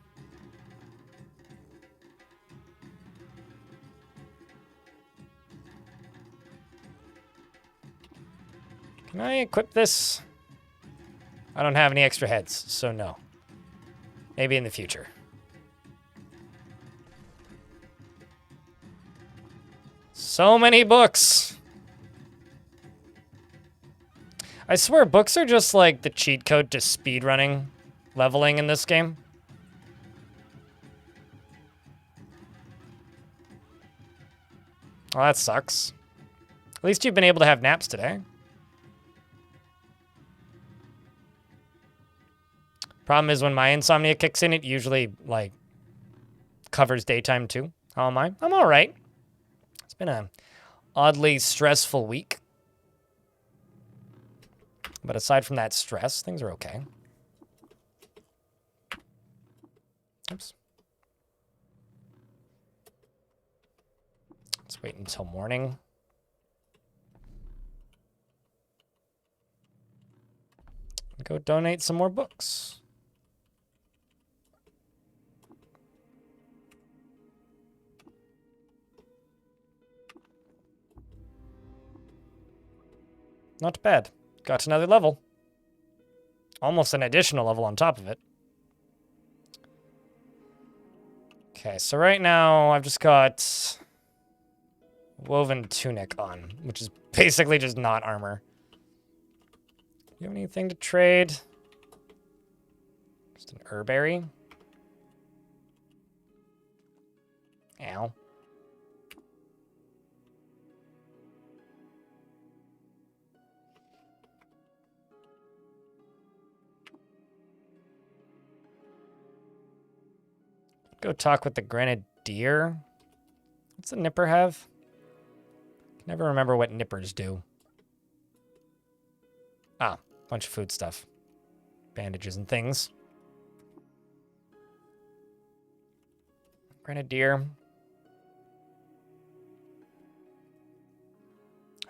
Can I equip this? I don't have any extra heads, so no. Maybe in the future. So many books. I swear, books are just like the cheat code to speedrunning leveling in this game. Well, that sucks. At least you've been able to have naps today. Problem is when my insomnia kicks in, it usually, like, covers daytime too. How am I? I'm all right. It's been a oddly stressful week. But aside from that stress, things are okay. Oops. Let's wait until morning. Go donate some more books. Not bad. Got another level. Almost an additional level on top of it. Okay, so right now I've just got woven tunic on, which is basically just not armor. You have anything to trade? Just an herberry. Ow. Go talk with the grenadier. What's the nipper have? Can never remember what nippers do. Ah, bunch of food stuff. Bandages and things. Grenadier.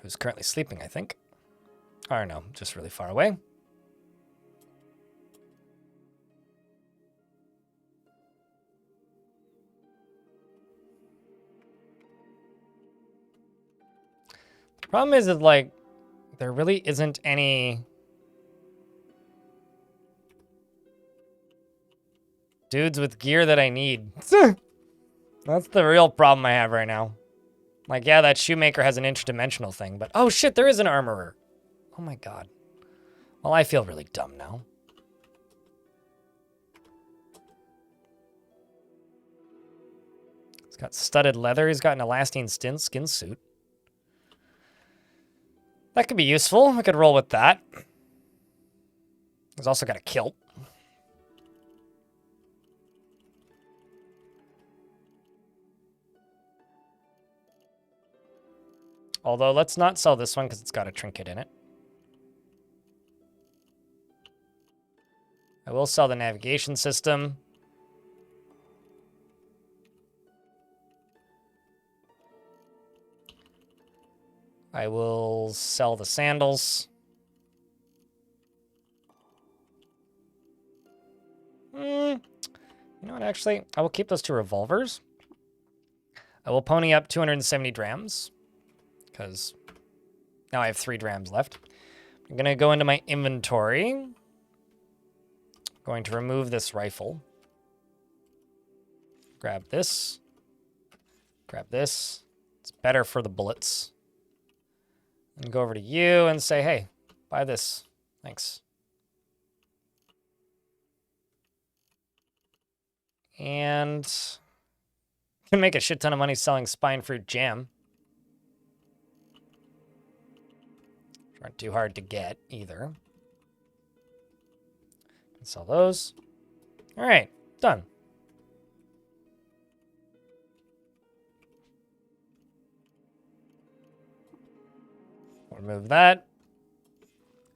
Who's currently sleeping, I think. Or no, just really far away. The problem is that, like, there really isn't any dudes with gear that I need. That's the real problem I have right now. Like, yeah, that shoemaker has an interdimensional thing, but oh shit, there is an armorer. Oh my god. Well, I feel really dumb now. He's got studded leather. He's got an elastic skin suit. That could be useful. I could roll with that. He's also got a kilt. Although, let's not sell this one because it's got a trinket in it. I will sell the navigation system. I will sell the sandals. You know what, actually? I will keep those two revolvers. I will pony up 270 drams. Because now I have 3 drams left. I'm going to go into my inventory. I'm going to remove this rifle. Grab this. Grab this. It's better for the bullets. And go over to you and say, hey, buy this. Thanks. And can make a shit ton of money selling spine fruit jam. Which aren't too hard to get either. Can sell those. All right, done. Remove that.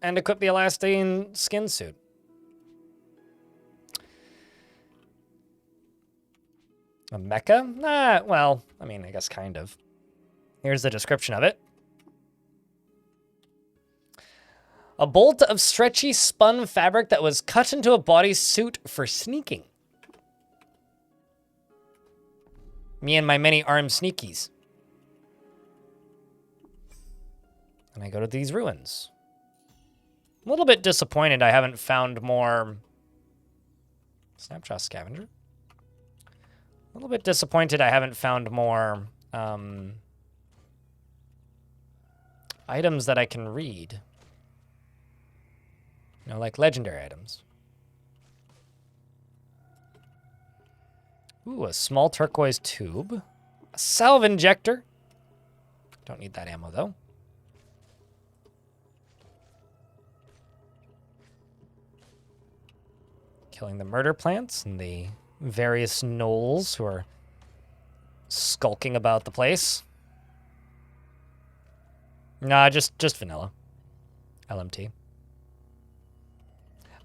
And equip the elastic skin suit. A mecha? Nah, well, I mean, I guess kind of. Here's the description of it. A bolt of stretchy spun fabric that was cut into a bodysuit for sneaking. Me and my many armed sneakies. And I go to these ruins. A little bit disappointed I haven't found more... Snapshot scavenger? A little bit disappointed I haven't found more items that I can read. You know, like legendary items. Ooh, a small turquoise tube. A salve injector. Don't need that ammo, though. Killing the murder plants and the various gnolls who are skulking about the place. Nah, just vanilla. LMT.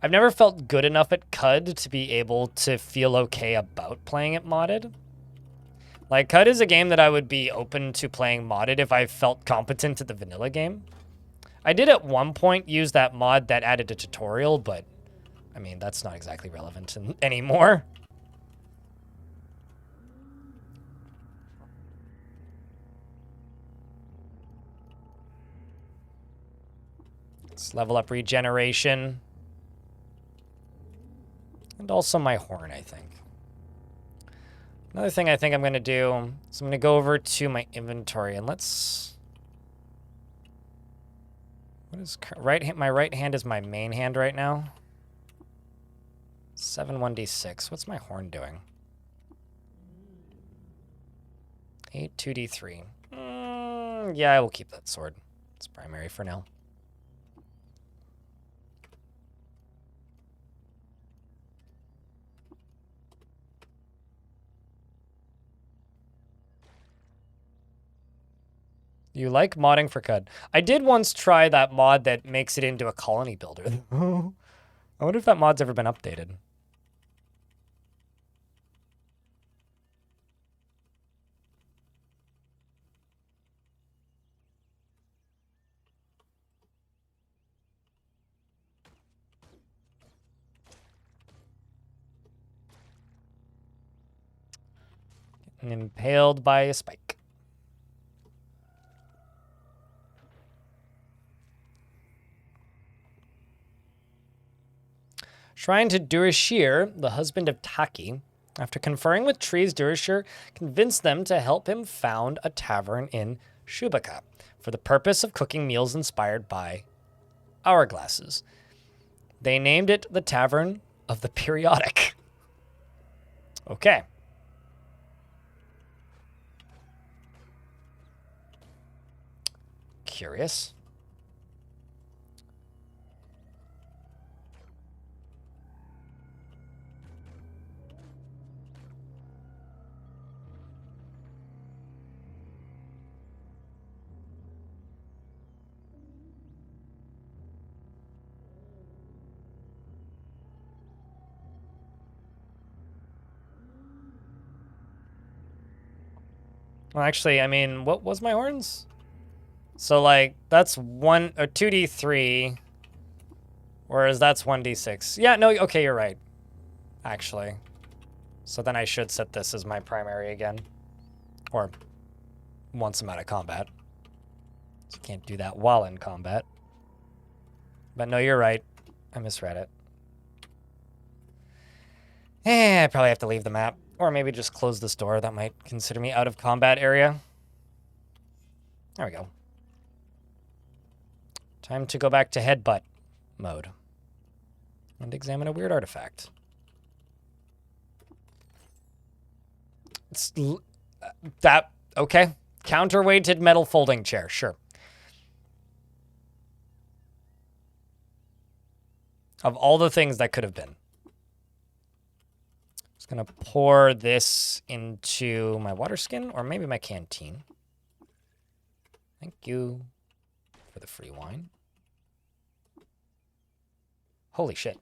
I've never felt good enough at CUD to be able to feel okay about playing it modded. Like, CUD is a game that I would be open to playing modded if I felt competent at the vanilla game. I did at one point use that mod that added a tutorial, but, I mean, that's not exactly relevant anymore. Let's level up regeneration. And also my horn, I think. Another thing I think I'm going to do is I'm going to go over to my inventory and let's... What is... My right hand is my main hand right now. 7 1d6. What's my horn doing? 8 2d3. Yeah, I will keep that sword. It's primary for now. You like modding for CUD? I did once try that mod that makes it into a colony builder. I wonder if that mod's ever been updated. And impaled by a spike. Shrine to Durashir, the husband of Taki. After conferring with trees, Durashir convinced them to help him found a tavern in Shubaka for the purpose of cooking meals inspired by hourglasses. They named it the Tavern of the Periodic. Okay. Curious. Well, actually, I mean, what was my horns? So, like, that's 2d3, whereas that's 1d6. Yeah, no, okay, you're right, actually. So then I should set this as my primary again. Or once I'm out of combat. So you can't do that while in combat. But no, you're right. I misread it. I probably have to leave the map. Or maybe just close this door. That might consider me out of combat area. There we go. Time to go back to headbutt mode. And examine a weird artifact. It's... that... okay. Counterweighted metal folding chair. Sure. Of all the things that could have been. Just gonna pour this into my water skin, or maybe my canteen. Thank you for the free wine. Holy shit.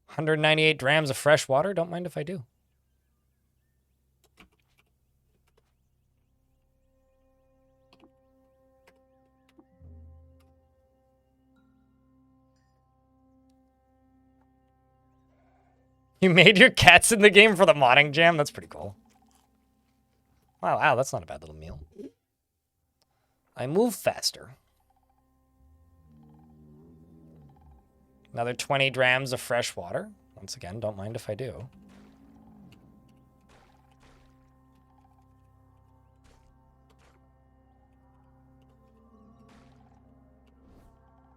198 grams of fresh water? Don't mind if I do. You made your cats in the game for the modding jam? That's pretty cool. Wow, that's not a bad little meal. I move faster. Another 20 grams of fresh water. Once again, don't mind if I do.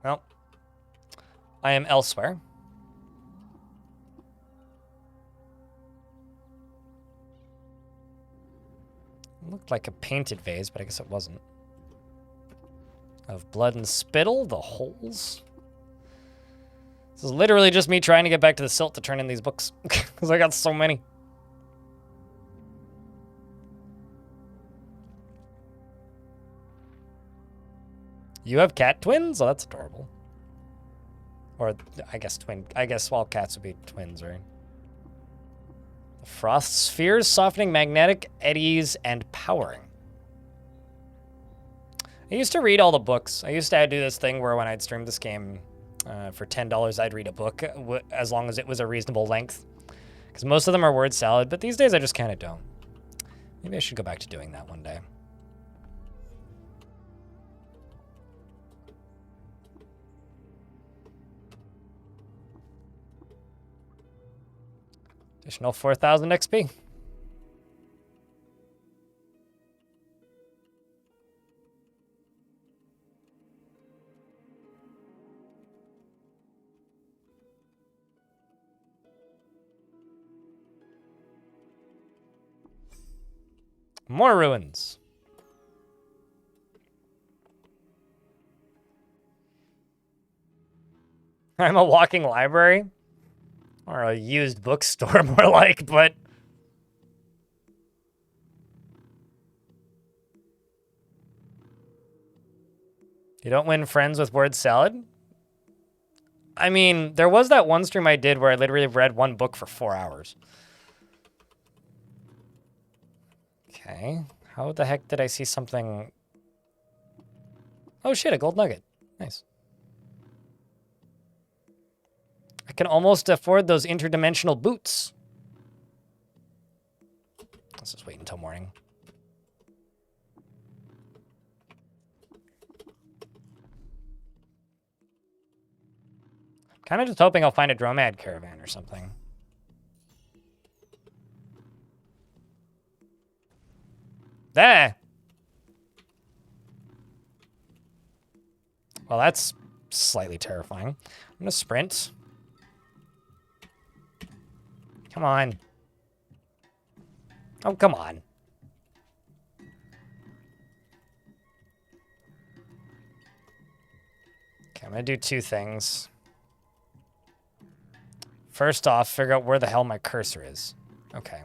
Well, I am elsewhere. It looked like a painted vase, but I guess it wasn't. Of blood and spittle, the holes. This is literally just me trying to get back to the silt to turn in these books, because I got so many. You have cat twins? Oh, that's adorable. Or, I guess all cats would be twins, right? The frost spheres, softening magnetic eddies and powering. I used to read all the books. I used to do this thing where when I'd stream this game for $10, I'd read a book as long as it was a reasonable length. Because most of them are word salad, but these days I just kind of don't. Maybe I should go back to doing that one day. Additional 4,000 XP. More ruins. I'm a walking library. Or a used bookstore, more like, but... You don't win friends with word salad? I mean, there was that one stream I did where I literally read one book for 4 hours. Okay. How the heck did I see something... Oh shit, a gold nugget. Nice. I can almost afford those interdimensional boots. Let's just wait until morning. Kind of just hoping I'll find a Dromad caravan or something. There! Well, that's slightly terrifying. I'm gonna sprint. Come on. Oh, come on. Okay, I'm gonna do two things. First off, figure out where the hell my cursor is. Okay.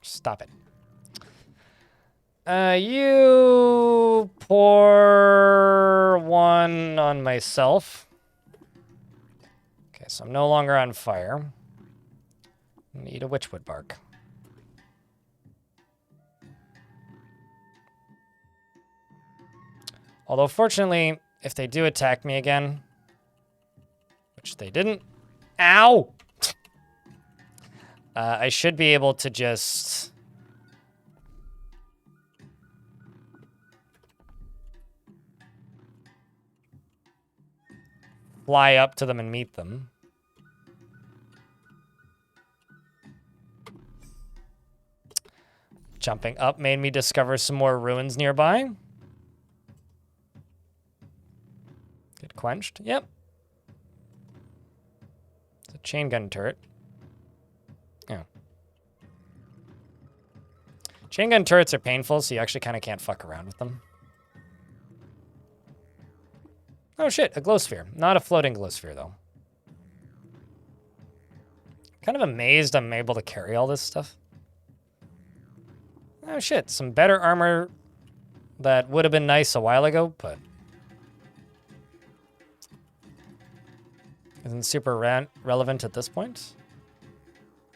Stop it. You pour one on myself. Okay, so I'm no longer on fire. I'm gonna eat a witchwood bark. Although, fortunately, if they do attack me again, which they didn't, ow! I should be able to just... fly up to them and meet them. Jumping up made me discover some more ruins nearby. Get quenched. Yep. It's a chain gun turret. Yeah. Chain gun turrets are painful, so you actually kind of can't fuck around with them. Oh shit, a glow sphere. Not a floating glow sphere, though. Kind of amazed I'm able to carry all this stuff. Oh shit, some better armor that would have been nice a while ago, but... isn't super relevant at this point.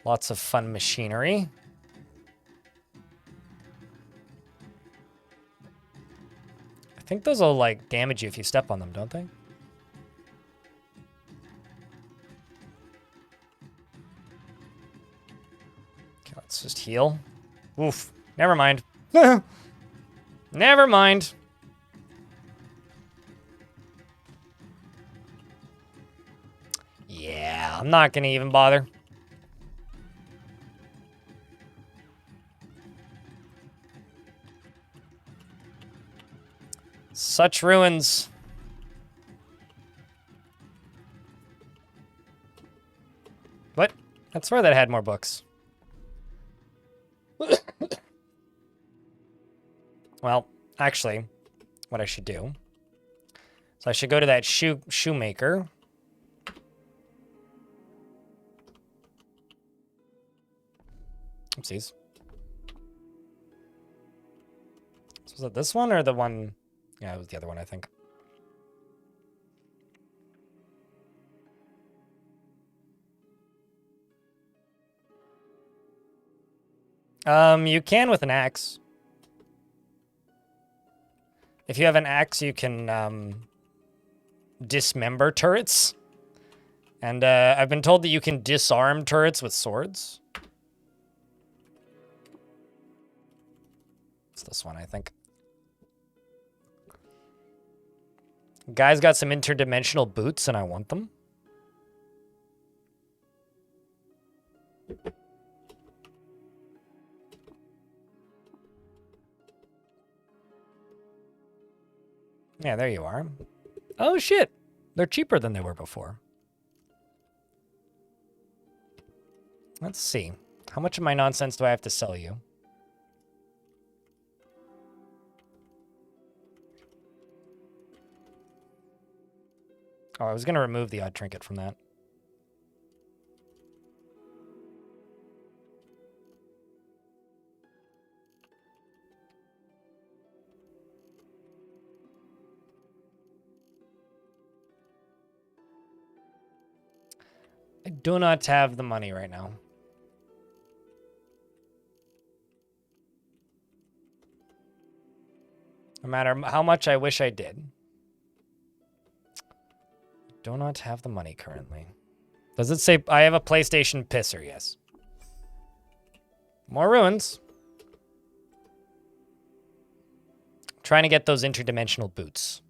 Lots of fun machinery. I think those will, like, damage you if you step on them, don't they? Okay, let's just heal. Oof. Never mind. Never mind. Yeah, I'm not gonna even bother. Such ruins. What? I swear that had more books. Well, actually, what I should do. So I should go to that shoemaker. Oopsies. So was it this one or the one? Yeah, it was the other one, I think. You can with an axe. If you have an axe, you can dismember turrets. And I've been told that you can disarm turrets with swords. It's this one, I think. Guy's got some interdimensional boots, and I want them. Yeah, there you are. Oh, shit. They're cheaper than they were before. Let's see. How much of my nonsense do I have to sell you? Oh, I was going to remove the odd trinket from that. I do not have the money right now. No matter how much I wish I did. Do not have the money currently. Does it say I have a PlayStation pisser? Yes. More ruins. Trying to get those interdimensional boots.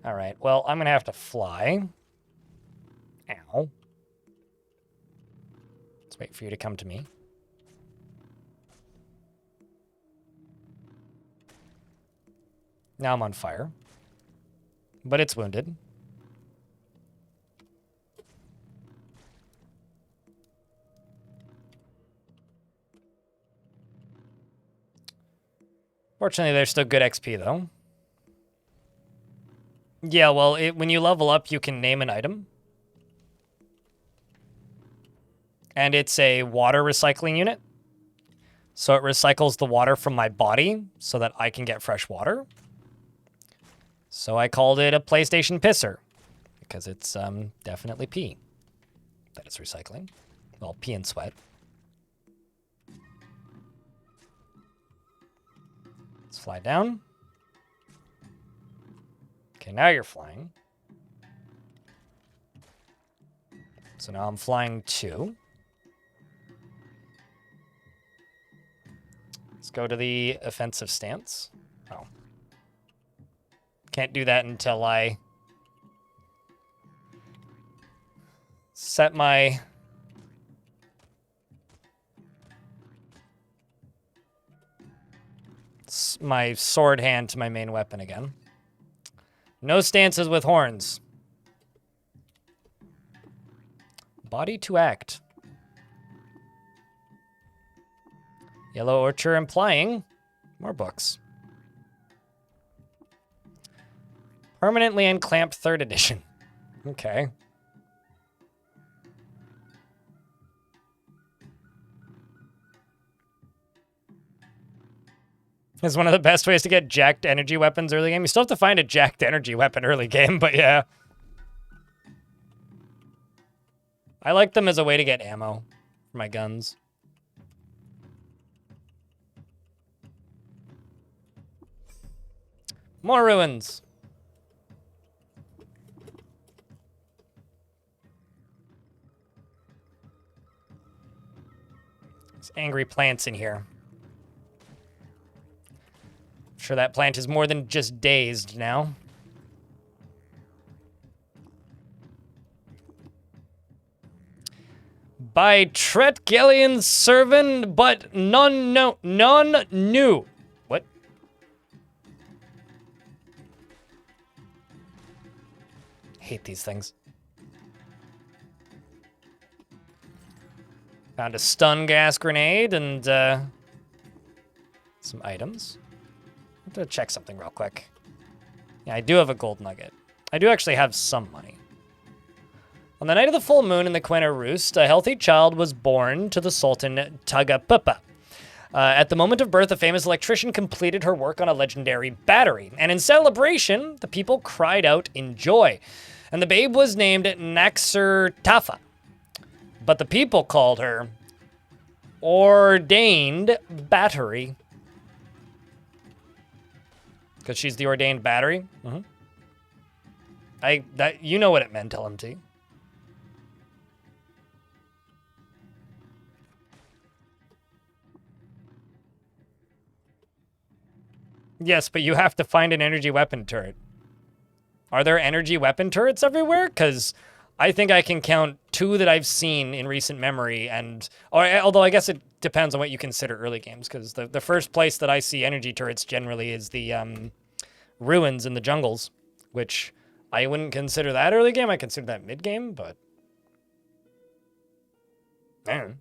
All right. Well, I'm going to have to fly. Ow. Let's wait for you to come to me. Now I'm on fire. But it's wounded. Fortunately, there's still good XP, though. Yeah, well, when you level up, you can name an item. And it's a water recycling unit. So it recycles the water from my body so that I can get fresh water. So I called it a PlayStation pisser. Because it's definitely pee that it's recycling. Well, pee and sweat. Let's fly down. Okay, now you're flying. So now I'm flying 2. Let's go to the offensive stance. Oh. Can't do that until I set my sword hand to my main weapon again. No stances with horns. Body to act. Yellow Orchard implying more books. Permanently unclamped 3rd edition. Okay. It's one of the best ways to get jacked energy weapons early game. You still have to find a jacked energy weapon early game, but yeah. I like them as a way to get ammo for my guns. More ruins. There's angry plants in here. I'm sure that plant is more than just dazed now. By Tretgellian servant, but none knew. What? Hate these things. Found a stun gas grenade and some items. I'm gonna check something real quick. Yeah, I do have a gold nugget. I do actually have some money. On the night of the full moon in the Quena Roost, a healthy child was born to the Sultan Tagapupa. At the moment of birth, a famous electrician completed her work on a legendary battery, and in celebration, the people cried out in joy. And the babe was named Naxer Tafa. But the people called her Ordained Battery. Because she's the ordained battery? Mm-hmm. You know what it meant, LMT. Yes, but you have to find an energy weapon turret. Are there energy weapon turrets everywhere? Because I think I can count 2 that I've seen in recent memory, although I guess it depends on what you consider early games, because the first place that I see energy turrets generally is the ruins in the jungles, which I wouldn't consider that early game. I consider that mid game, but man.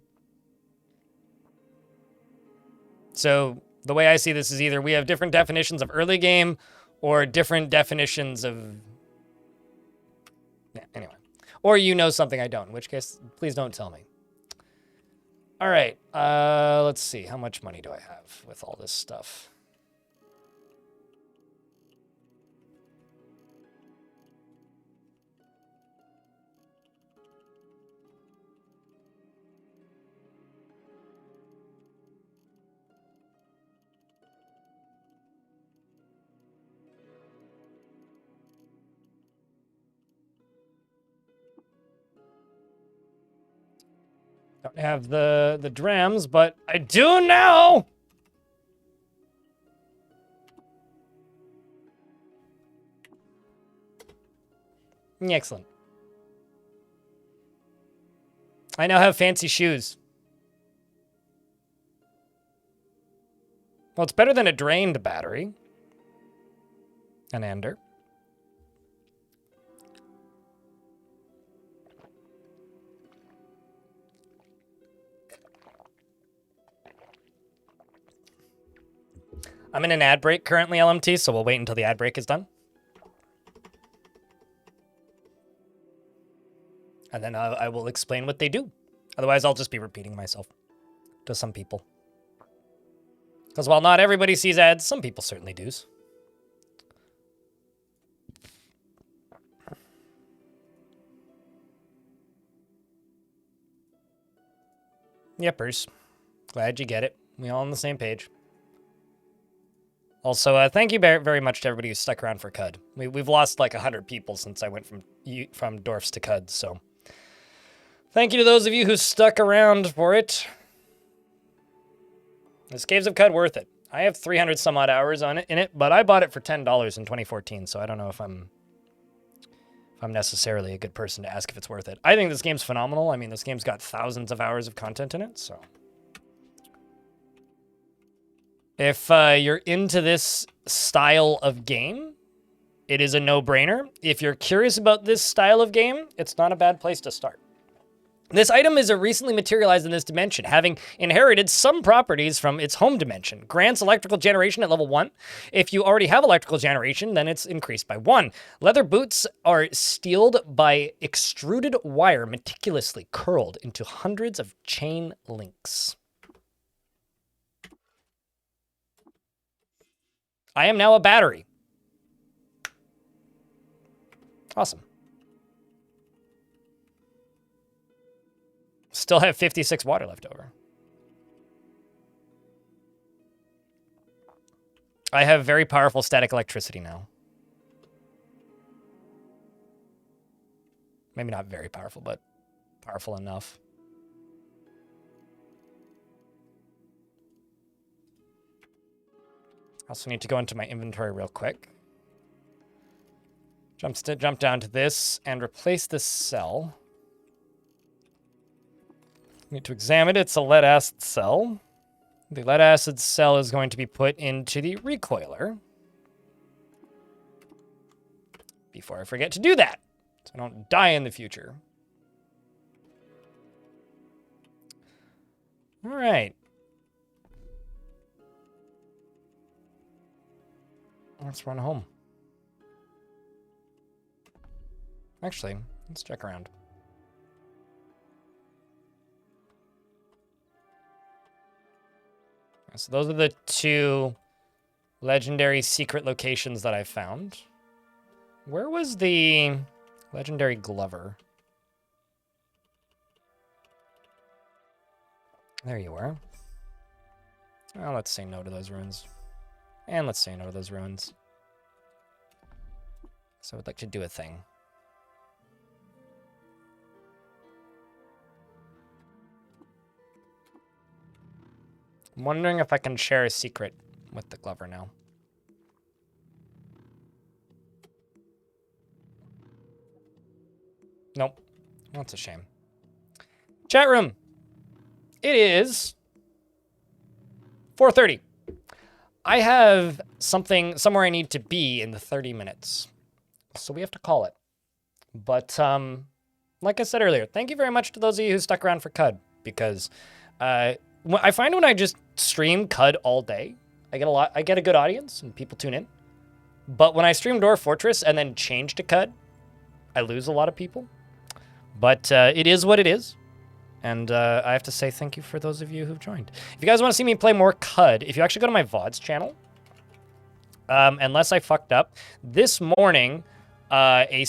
So the way I see this is either we have different definitions of early game or different definitions of... Yeah, anyway. Or you know something I don't, in which case, please don't tell me. All right, let's see. How much money do I have with all this stuff? Don't have the drams, but I do now! Excellent. I now have fancy shoes. Well, it's better than a drained battery. An ender. I'm in an ad break currently, LMT, so we'll wait until the ad break is done. And then I will explain what they do. Otherwise, I'll just be repeating myself to some people. Because while not everybody sees ads, some people certainly do. Yippers. Glad you get it. We all on the same page. Also, thank you very much to everybody who stuck around for Cud. We've lost like 100 people since I went from Dwarfs to Cud, so... Thank you to those of you who stuck around for it. Is Caves of Cud worth it? I have 300 some odd hours in it, but I bought it for $10 in 2014, so I don't know if I'm necessarily a good person to ask if it's worth it. I think this game's phenomenal. I mean, this game's got thousands of hours of content in it, so... If you're into this style of game, it is a no-brainer. If you're curious about this style of game, it's not a bad place to start. This item is recently materialized in this dimension, having inherited some properties from its home dimension. Grants electrical generation at level 1. If you already have electrical generation, then it's increased by 1. Leather boots are steeled by extruded wire meticulously curled into hundreds of chain links. I am now a battery. Awesome. Still have 56 water left over. I have very powerful static electricity now. Maybe not very powerful, but powerful enough. I also need to go into my inventory real quick. Jump down to this and replace this cell. Need to examine it. It's a lead acid cell. The lead acid cell is going to be put into the recoiler. Before I forget to do that, so I don't die in the future. All right. Let's run home. Actually, let's check around. So those are the 2 legendary secret locations that I found. Where was the legendary Glover? There you are. Oh, let's say no to those ruins. And let's say no to those ruins. So I'd like to do a thing. I'm wondering if I can share a secret with the Glover now. Nope. That's a shame. Chat room. It is 4:30. I have somewhere I need to be in the 30 minutes. So we have to call it. But like I said earlier, thank you very much to those of you who stuck around for CUD, because I find when I just stream CUD all day, I get a good audience and people tune in. But when I stream Dwarf Fortress and then change to CUD, I lose a lot of people. But it is what it is. And I have to say thank you for those of you who've joined. If you guys want to see me play more CUD, if you actually go to my VODs channel, unless I fucked up, this morning, a